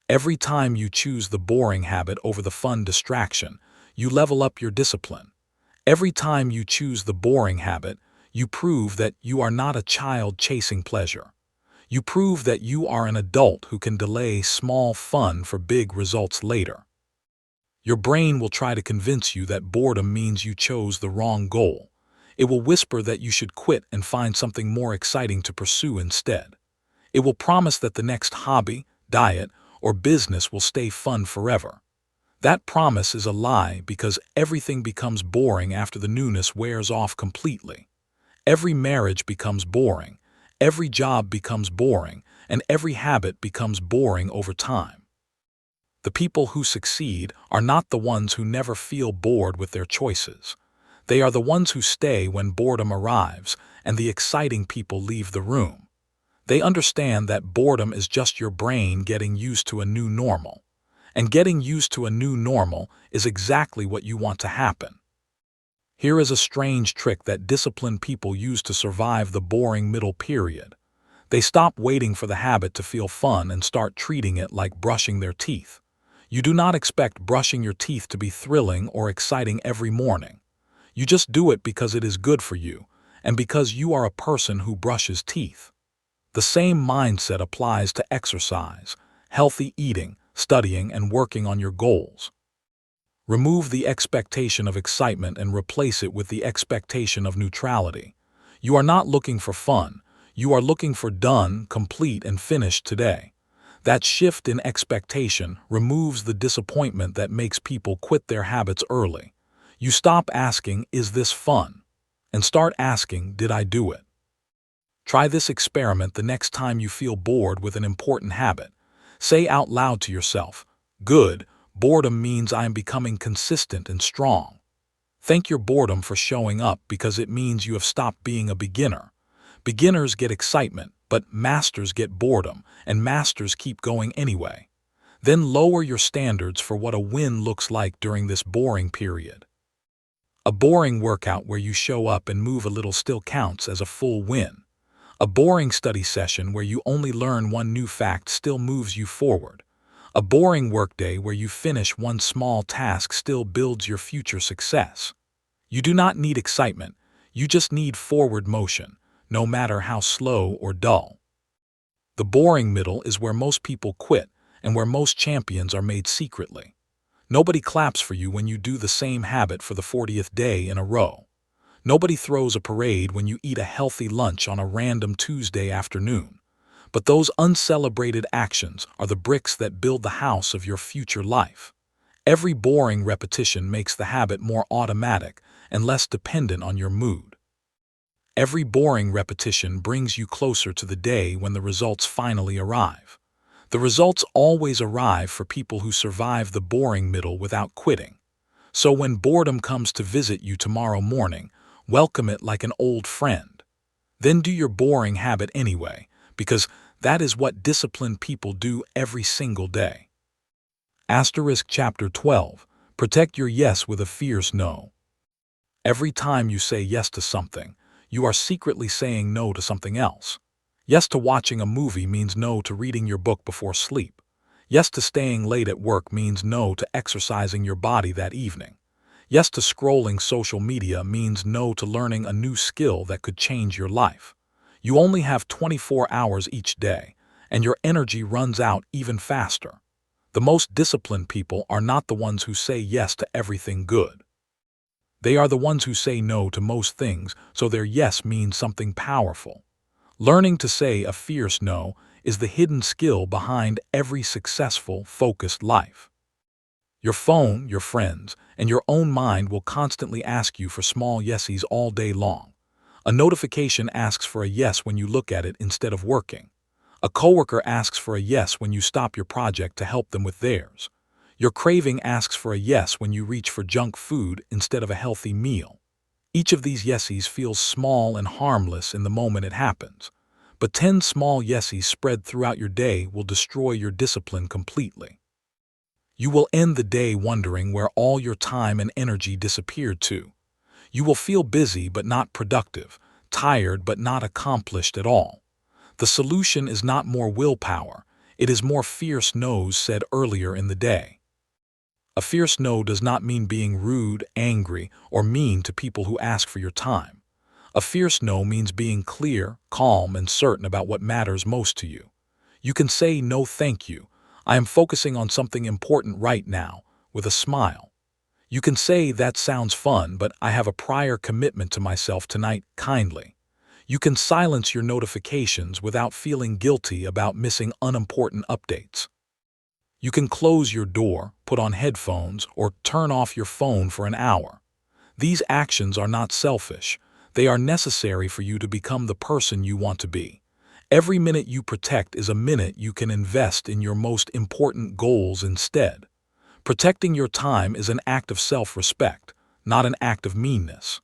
Every time you choose the boring habit over the fun distraction, you level up your discipline. Every time you choose the boring habit, you prove that you are not a child chasing pleasure. You prove that you are an adult who can delay small fun for big results later. Your brain will try to convince you that boredom means you chose the wrong goal. It will whisper that you should quit and find something more exciting to pursue instead. It will promise that the next hobby, diet, or business will stay fun forever. That promise is a lie because everything becomes boring after the newness wears off completely. Every marriage becomes boring, every job becomes boring, and every habit becomes boring over time. The people who succeed are not the ones who never feel bored with their choices. They are the ones who stay when boredom arrives and the exciting people leave the room. They understand that boredom is just your brain getting used to a new normal. And getting used to a new normal is exactly what you want to happen. Here is a strange trick that disciplined people use to survive the boring middle period. They stop waiting for the habit to feel fun and start treating it like brushing their teeth. You do not expect brushing your teeth to be thrilling or exciting every morning. You just do it because it is good for you, and because you are a person who brushes teeth. The same mindset applies to exercise, healthy eating, studying, and working on your goals. Remove the expectation of excitement and replace it with the expectation of neutrality. You are not looking for fun. You are looking for done, complete, and finished today. That shift in expectation removes the disappointment that makes people quit their habits early. You stop asking, "Is this fun?" and start asking, "Did I do it?" Try this experiment the next time you feel bored with an important habit. Say out loud to yourself, "Good, boredom means I am becoming consistent and strong." Thank your boredom for showing up because it means you have stopped being a beginner. Beginners get excitement, but masters get boredom, and masters keep going anyway. Then lower your standards for what a win looks like during this boring period. A boring workout where you show up and move a little still counts as a full win. A boring study session where you only learn one new fact still moves you forward. A boring workday where you finish one small task still builds your future success. You do not need excitement, you just need forward motion, no matter how slow or dull. The boring middle is where most people quit and where most champions are made secretly. Nobody claps for you when you do the same habit for the 40th day in a row. Nobody throws a parade when you eat a healthy lunch on a random Tuesday afternoon. But those uncelebrated actions are the bricks that build the house of your future life. Every boring repetition makes the habit more automatic and less dependent on your mood. Every boring repetition brings you closer to the day when the results finally arrive. The results always arrive for people who survive the boring middle without quitting. So when boredom comes to visit you tomorrow morning, welcome it like an old friend. Then do your boring habit anyway, because that is what disciplined people do every single day. Chapter 12. Protect your yes with a fierce no. Every time you say yes to something, you are secretly saying no to something else. Yes to watching a movie means no to reading your book before sleep. Yes to staying late at work means no to exercising your body that evening. Yes to scrolling social media means no to learning a new skill that could change your life. You only have 24 hours each day, and your energy runs out even faster. The most disciplined people are not the ones who say yes to everything good. They are the ones who say no to most things, so their yes means something powerful. Learning to say a fierce no is the hidden skill behind every successful, focused life. Your phone, your friends, and your own mind will constantly ask you for small yesies all day long. A notification asks for a yes when you look at it instead of working. A coworker asks for a yes when you stop your project to help them with theirs. Your craving asks for a yes when you reach for junk food instead of a healthy meal. Each of these yesies feels small and harmless in the moment it happens, but 10 small yesies spread throughout your day will destroy your discipline completely. You will end the day wondering where all your time and energy disappeared to. You will feel busy but not productive, tired but not accomplished at all. The solution is not more willpower, it is more fierce no's said earlier in the day. A fierce no does not mean being rude, angry, or mean to people who ask for your time. A fierce no means being clear, calm, and certain about what matters most to you. You can say no thank you. I am focusing on something important right now, with a smile. You can say that sounds fun, but I have a prior commitment to myself tonight, kindly. You can silence your notifications without feeling guilty about missing unimportant updates. You can close your door, put on headphones, or turn off your phone for an hour. These actions are not selfish. They are necessary for you to become the person you want to be. Every minute you protect is a minute you can invest in your most important goals instead. Protecting your time is an act of self-respect, not an act of meanness.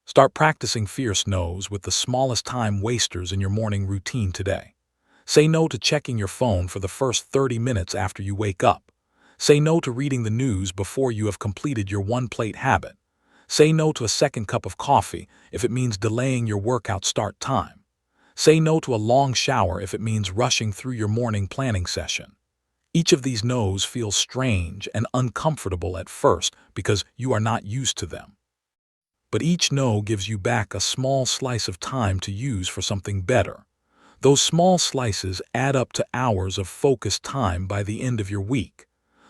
Start practicing fierce no's with the smallest time wasters in your morning routine today. Say no to checking your phone for the first 30 minutes after you wake up. Say no to reading the news before you have completed your one-plate habit. Say no to a second cup of coffee if it means delaying your workout start time. Say no to a long shower if it means rushing through your morning planning session. Each of these no's feels strange and uncomfortable at first because you are not used to them. But each no gives you back a small slice of time to use for something better. Those small slices add up to hours of focused time by the end of your week.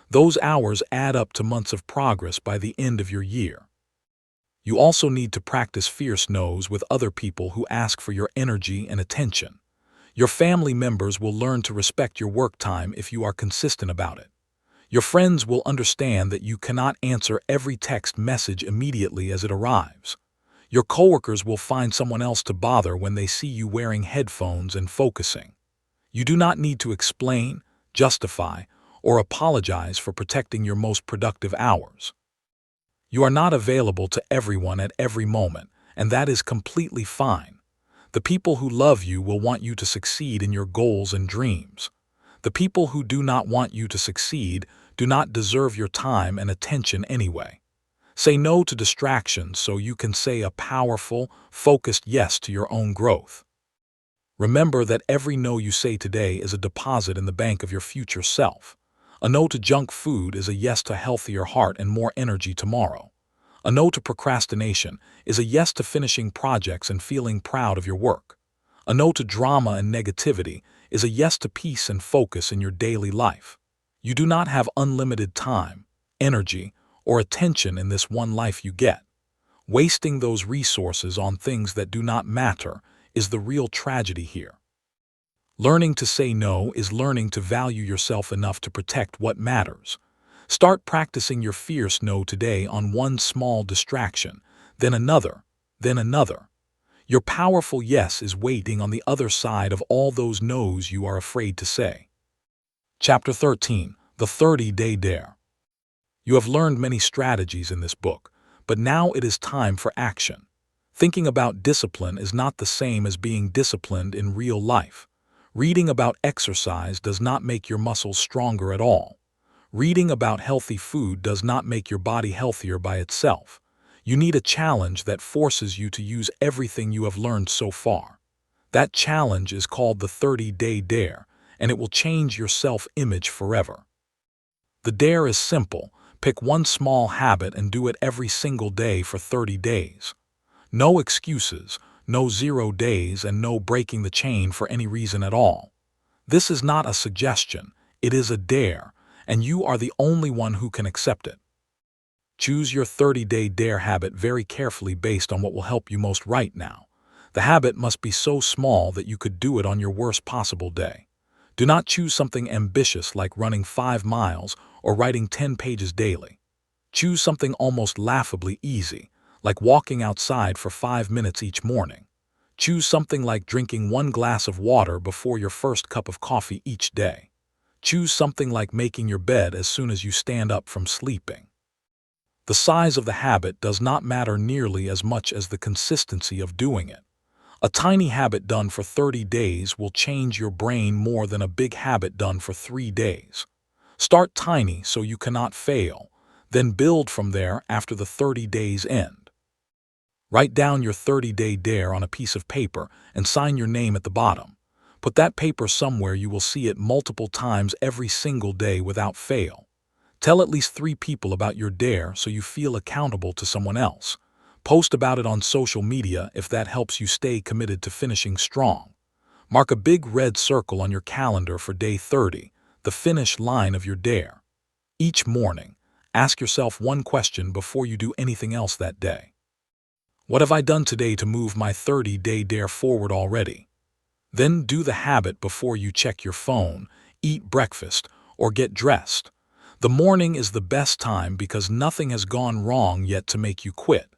Those hours add up to months of progress by the end of your year. You also need to practice fierce no's with other people who ask for your energy and attention. Your family members will learn to respect your work time if you are consistent about it. Your friends will understand that you cannot answer every text message immediately as it arrives. Your coworkers will find someone else to bother when they see you wearing headphones and focusing. You do not need to explain, justify, or apologize for protecting your most productive hours. You are not available to everyone at every moment, and that is completely fine. The people who love you will want you to succeed in your goals and dreams. The people who do not want you to succeed do not deserve your time and attention anyway. Say no to distractions so you can say a powerful, focused yes to your own growth. Remember that every no you say today is a deposit in the bank of your future self. A no to junk food is a yes to healthier heart and more energy tomorrow. A no to procrastination is a yes to finishing projects and feeling proud of your work. A no to drama and negativity is a yes to peace and focus in your daily life. You do not have unlimited time, energy, or attention in this one life you get. Wasting those resources on things that do not matter is the real tragedy here. Learning to say no is learning to value yourself enough to protect what matters. Start practicing your fierce no today on one small distraction, then another, then another. Your powerful yes is waiting on the other side of all those no's you are afraid to say. Chapter 13, The 30-Day Dare. You have learned many strategies in this book, but now it is time for action. Thinking about discipline is not the same as being disciplined in real life. Reading about exercise does not make your muscles stronger at all. Reading about healthy food does not make your body healthier by itself. You need a challenge that forces you to use everything you have learned so far. That challenge is called the 30-Day Dare, and it will change your self-image forever. The dare is simple. Pick one small habit and do it every single day for 30 days. No excuses, no 0 days, and no breaking the chain for any reason at all. This is not a suggestion, it is a dare, and you are the only one who can accept it. Choose your 30-day dare habit very carefully based on what will help you most right now. The habit must be so small that you could do it on your worst possible day. Do not choose something ambitious like running 5 miles or writing 10 pages daily. Choose something almost laughably easy, like walking outside for 5 minutes each morning. Choose something like drinking 1 glass of water before your first cup of coffee each day. Choose something like making your bed as soon as you stand up from sleeping. The size of the habit does not matter nearly as much as the consistency of doing it. A tiny habit done for 30 days will change your brain more than a big habit done for 3 days. Start tiny so you cannot fail, then build from there after the 30 days end. Write down your 30-day dare on a piece of paper and sign your name at the bottom. Put that paper somewhere you will see it multiple times every single day without fail. Tell at least 3 people about your dare so you feel accountable to someone else. Post about it on social media if that helps you stay committed to finishing strong. Mark a big red circle on your calendar for day 30, the finish line of your dare. Each morning, ask yourself one question before you do anything else that day. What have I done today to move my 30-day dare forward already? Then do the habit before you check your phone, eat breakfast, or get dressed. The morning is the best time because nothing has gone wrong yet to make you quit.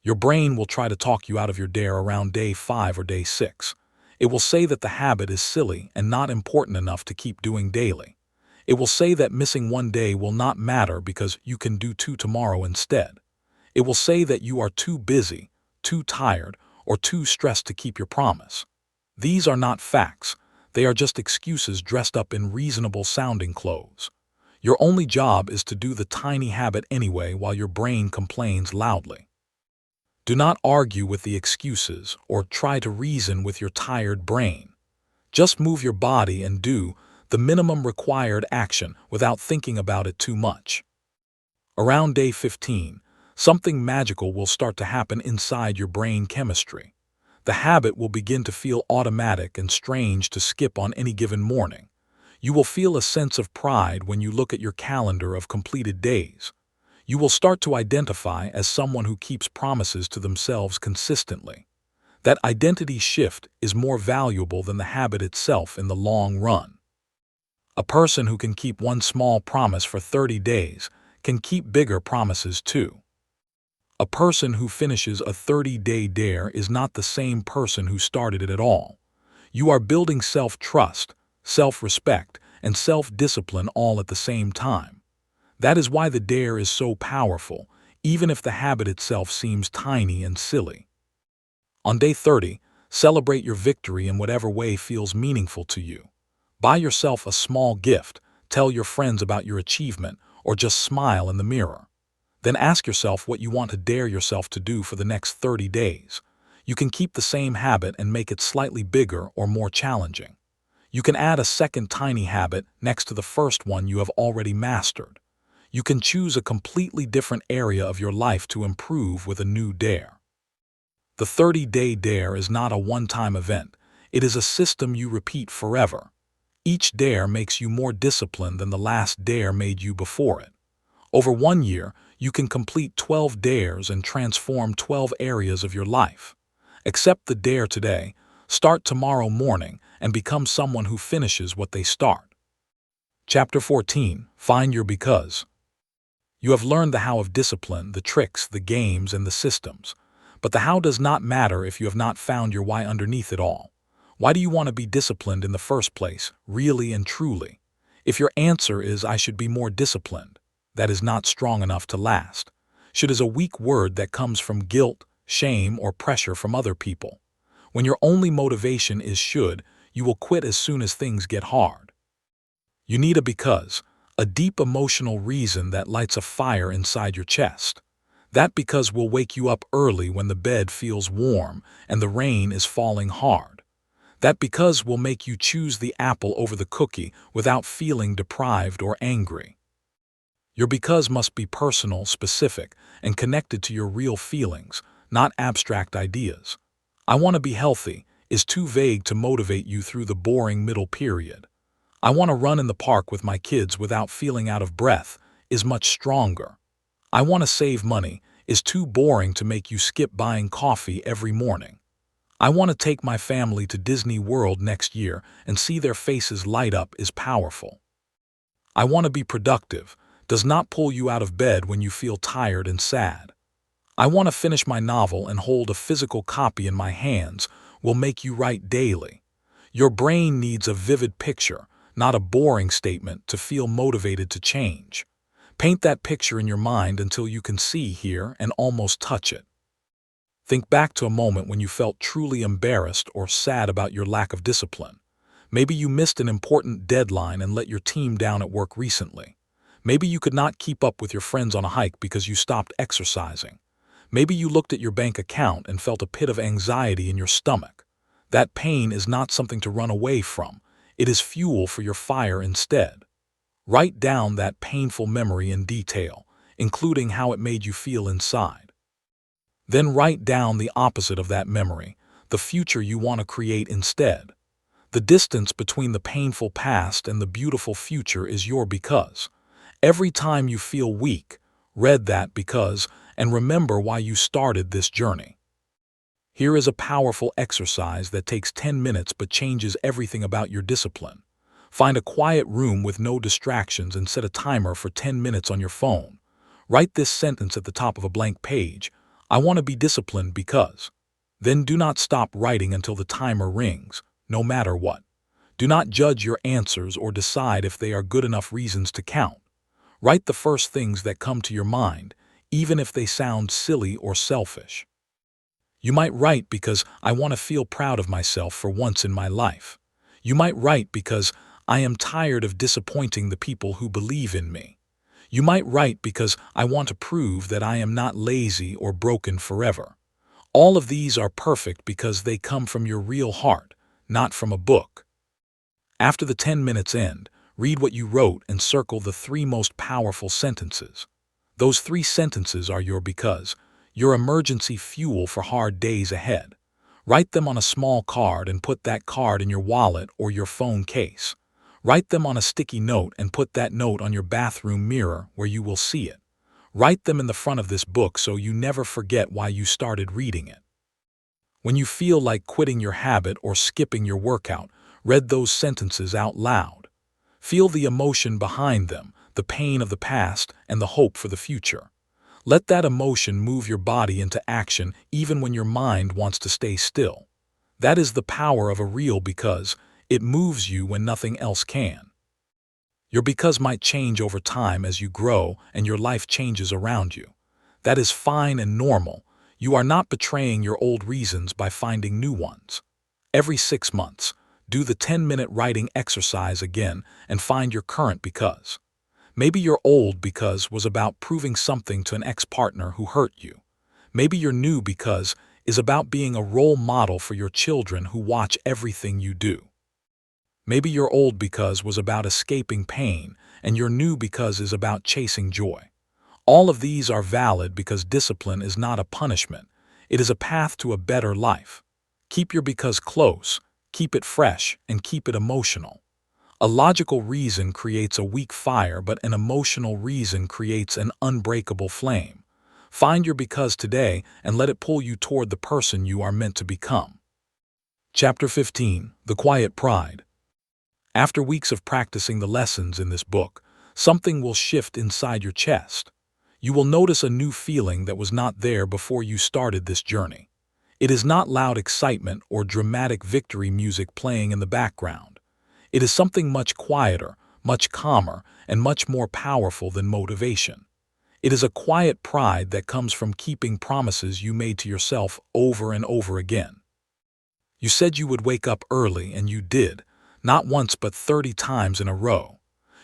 Your brain will try to talk you out of your dare around day 5 or day 6. It will say that the habit is silly and not important enough to keep doing daily. It will say that missing one day will not matter because you can do 2 tomorrow instead. It will say that you are too busy, too tired, or too stressed to keep your promise. These are not facts. They are just excuses dressed up in reasonable-sounding clothes. Your only job is to do the tiny habit anyway while your brain complains loudly. Do not argue with the excuses or try to reason with your tired brain. Just move your body and do the minimum required action without thinking about it too much. Around day 15, something magical will start to happen inside your brain chemistry. The habit will begin to feel automatic and strange to skip on any given morning. You will feel a sense of pride when you look at your calendar of completed days. You will start to identify as someone who keeps promises to themselves consistently. That identity shift is more valuable than the habit itself in the long run. A person who can keep one small promise for 30 days can keep bigger promises too. A person who finishes a 30-day dare is not the same person who started it at all. You are building self-trust, self-respect, and self-discipline all at the same time. That is why the dare is so powerful, even if the habit itself seems tiny and silly. On day 30, celebrate your victory in whatever way feels meaningful to you. Buy yourself a small gift, tell your friends about your achievement, or just smile in the mirror. Then ask yourself what you want to dare yourself to do for the next 30 days. You can keep the same habit and make it slightly bigger or more challenging. You can add a second tiny habit next to the first one you have already mastered. You can choose a completely different area of your life to improve with a new dare. The 30-day dare is not a one-time event. It is a system you repeat forever. Each dare makes you more disciplined than the last dare made you before it. Over 1 year, you can complete 12 dares and transform 12 areas of your life. Accept the dare today, start tomorrow morning, and become someone who finishes what they start. Chapter 14. Find your because. You have learned the how of discipline, the tricks, the games, and the systems. But the how does not matter if you have not found your why underneath it all. Why do you want to be disciplined in the first place, really and truly? If your answer is, I should be more disciplined, that is not strong enough to last. Should is a weak word that comes from guilt, shame, or pressure from other people. When your only motivation is should, you will quit as soon as things get hard. You need a because. A deep emotional reason that lights a fire inside your chest. That because will wake you up early when the bed feels warm and the rain is falling hard. That because will make you choose the apple over the cookie without feeling deprived or angry. Your because must be personal, specific, and connected to your real feelings, not abstract ideas. I want to be healthy is too vague to motivate you through the boring middle period. I want to run in the park with my kids without feeling out of breath is much stronger. I want to save money is too boring to make you skip buying coffee every morning. I want to take my family to Disney World next year and see their faces light up is powerful. I want to be productive does not pull you out of bed when you feel tired and sad. I want to finish my novel and hold a physical copy in my hands will make you write daily. Your brain needs a vivid picture, not a boring statement, to feel motivated to change. Paint that picture in your mind until you can see, hear, and almost touch it. Think back to a moment when you felt truly embarrassed or sad about your lack of discipline. Maybe you missed an important deadline and let your team down at work recently. Maybe you could not keep up with your friends on a hike because you stopped exercising. Maybe you looked at your bank account and felt a pit of anxiety in your stomach. That pain is not something to run away from. It is fuel for your fire instead. Write down that painful memory in detail, including how it made you feel inside. Then write down the opposite of that memory, the future you want to create instead. The distance between the painful past and the beautiful future is your because. Every time you feel weak, read that because and remember why you started this journey. Here is a powerful exercise that takes 10 minutes but changes everything about your discipline. Find a quiet room with no distractions and set a timer for 10 minutes on your phone. Write this sentence at the top of a blank page. I want to be disciplined because. Then do not stop writing until the timer rings, no matter what. Do not judge your answers or decide if they are good enough reasons to count. Write the first things that come to your mind, even if they sound silly or selfish. You might write because I want to feel proud of myself for once in my life. You might write because I am tired of disappointing the people who believe in me. You might write because I want to prove that I am not lazy or broken forever. All of these are perfect because they come from your real heart, not from a book. After the 10 minutes end, read what you wrote and circle the 3 most powerful sentences. Those 3 sentences are your because, your emergency fuel for hard days ahead. Write them on a small card and put that card in your wallet or your phone case. Write them on a sticky note and put that note on your bathroom mirror where you will see it. Write them in the front of this book so you never forget why you started reading it. When you feel like quitting your habit or skipping your workout, read those sentences out loud. Feel the emotion behind them, the pain of the past and the hope for the future. Let that emotion move your body into action even when your mind wants to stay still. That is the power of a real because it moves you when nothing else can. Your because might change over time as you grow and your life changes around you. That is fine and normal. You are not betraying your old reasons by finding new ones. Every 6 months, do the 10-minute writing exercise again and find your current because. Maybe your old because was about proving something to an ex-partner who hurt you. Maybe your new because is about being a role model for your children who watch everything you do. Maybe your old because was about escaping pain, and your new because is about chasing joy. All of these are valid because discipline is not a punishment. It is a path to a better life. Keep your because close, keep it fresh, and keep it emotional. A logical reason creates a weak fire, but an emotional reason creates an unbreakable flame. Find your because today and let it pull you toward the person you are meant to become. Chapter 15. The Quiet Pride. After weeks of practicing the lessons in this book, something will shift inside your chest. You will notice a new feeling that was not there before you started this journey. It is not loud excitement or dramatic victory music playing in the background. It is something much quieter, much calmer, and much more powerful than motivation. It is a quiet pride that comes from keeping promises you made to yourself over and over again. You said you would wake up early, and you did, not once but 30 times in a row.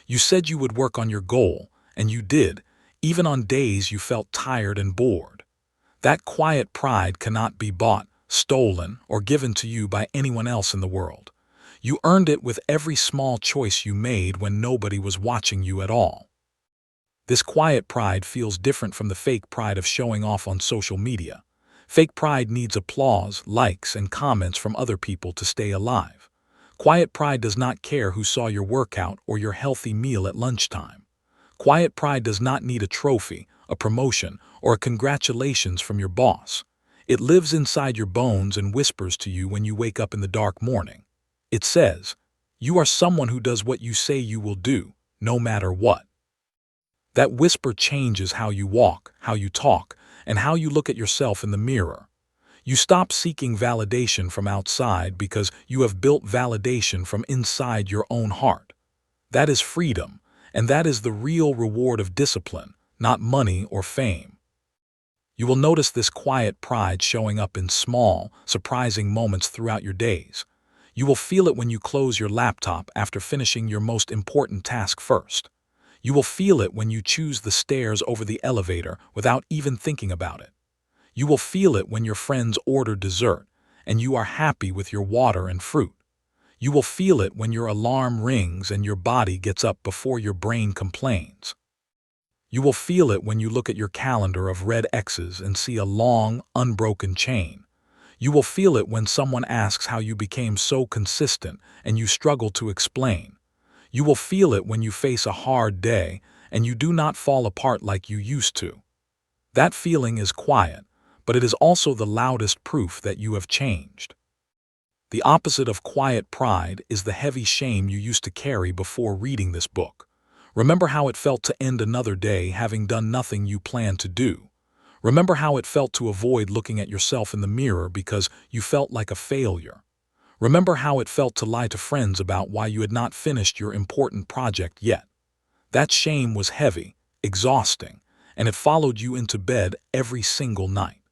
You said you would work on your goal, and you did, even on days you felt tired and bored. That quiet pride cannot be bought, stolen, or given to you by anyone else in the world. You earned it with every small choice you made when nobody was watching you at all. This quiet pride feels different from the fake pride of showing off on social media. Fake pride needs applause, likes, and comments from other people to stay alive. Quiet pride does not care who saw your workout or your healthy meal at lunchtime. Quiet pride does not need a trophy, a promotion, or a congratulations from your boss. It lives inside your bones and whispers to you when you wake up in the dark morning. It says, you are someone who does what you say you will do, no matter what. That whisper changes how you walk, how you talk, and how you look at yourself in the mirror. You stop seeking validation from outside because you have built validation from inside your own heart. That is freedom, and that is the real reward of discipline, not money or fame. You will notice this quiet pride showing up in small, surprising moments throughout your days. You will feel it when you close your laptop after finishing your most important task first. You will feel it when you choose the stairs over the elevator without even thinking about it. You will feel it when your friends order dessert and you are happy with your water and fruit. You will feel it when your alarm rings and your body gets up before your brain complains. You will feel it when you look at your calendar of red X's and see a long, unbroken chain. You will feel it when someone asks how you became so consistent and you struggle to explain. You will feel it when you face a hard day and you do not fall apart like you used to. That feeling is quiet, but it is also the loudest proof that you have changed. The opposite of quiet pride is the heavy shame you used to carry before reading this book. Remember how it felt to end another day having done nothing you planned to do. Remember how it felt to avoid looking at yourself in the mirror because you felt like a failure. Remember how it felt to lie to friends about why you had not finished your important project yet. That shame was heavy, exhausting, and it followed you into bed every single night.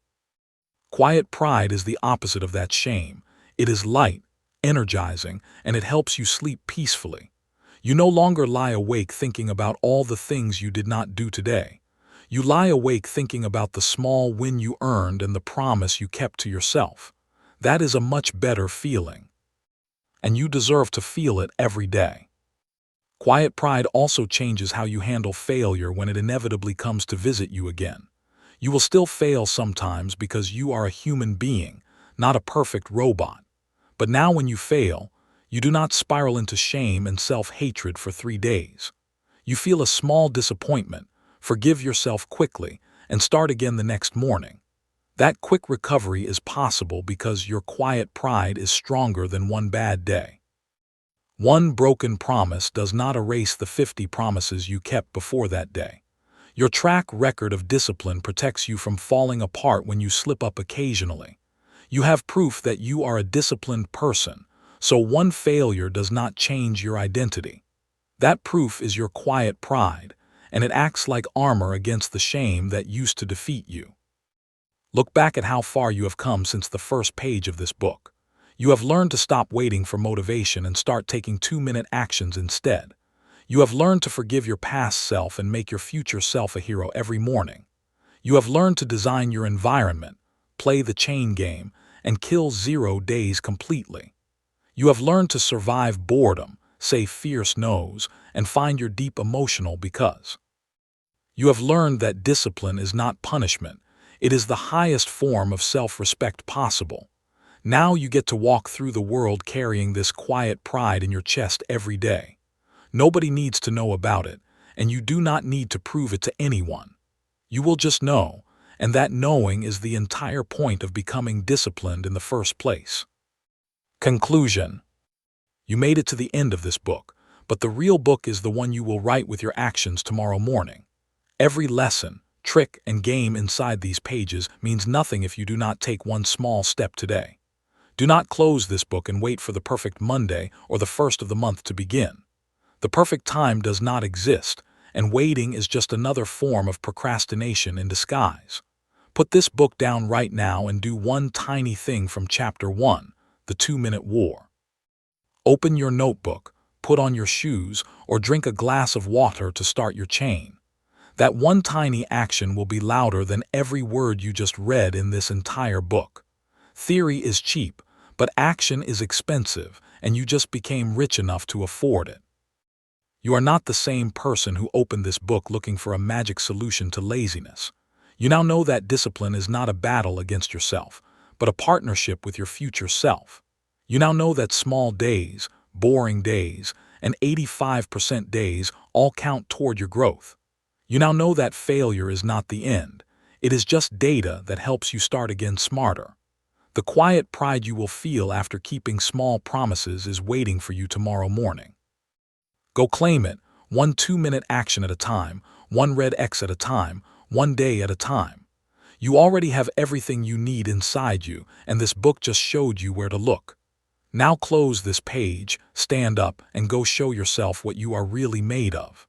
Quiet pride is the opposite of that shame. It is light, energizing, and it helps you sleep peacefully. You no longer lie awake thinking about all the things you did not do today. You lie awake thinking about the small win you earned and the promise you kept to yourself. That is a much better feeling. And you deserve to feel it every day. Quiet pride also changes how you handle failure when it inevitably comes to visit you again. You will still fail sometimes because you are a human being, not a perfect robot. But now when you fail, you do not spiral into shame and self-hatred for 3 days. You feel a small disappointment, forgive yourself quickly, and start again the next morning. That quick recovery is possible because your quiet pride is stronger than one bad day. One broken promise does not erase the 50 promises you kept before that day. Your track record of discipline protects you from falling apart when you slip up occasionally. You have proof that you are a disciplined person, so one failure does not change your identity. That proof is your quiet pride, and it acts like armor against the shame that used to defeat you. Look back at how far you have come since the first page of this book. You have learned to stop waiting for motivation and start taking 2-minute actions instead. You have learned to forgive your past self and make your future self a hero every morning. You have learned to design your environment, play the chain game, and kill 0 days completely. You have learned to survive boredom, say fierce no's, and find your deep emotional because. You have learned that discipline is not punishment. It is the highest form of self-respect possible. Now you get to walk through the world carrying this quiet pride in your chest every day. Nobody needs to know about it, and you do not need to prove it to anyone. You will just know, and that knowing is the entire point of becoming disciplined in the first place. Conclusion. You made it to the end of this book, but the real book is the one you will write with your actions tomorrow morning. Every lesson, trick, and game inside these pages means nothing if you do not take one small step today. Do not close this book and wait for the perfect Monday or the first of the month to begin. The perfect time does not exist, and waiting is just another form of procrastination in disguise. Put this book down right now and do one tiny thing from Chapter 1, the 2-minute war. Open your notebook, put on your shoes, or drink a glass of water to start your chain. That one tiny action will be louder than every word you just read in this entire book. Theory is cheap, but action is expensive, and you just became rich enough to afford it. You are not the same person who opened this book looking for a magic solution to laziness. You now know that discipline is not a battle against yourself, but a partnership with your future self. You now know that small days, boring days, and 85% days all count toward your growth. You now know that failure is not the end. It is just data that helps you start again smarter. The quiet pride you will feel after keeping small promises is waiting for you tomorrow morning. Go claim it, one 2-minute action at a time, one red X at a time, one day at a time. You already have everything you need inside you, and this book just showed you where to look. Now close this page, stand up, and go show yourself what you are really made of.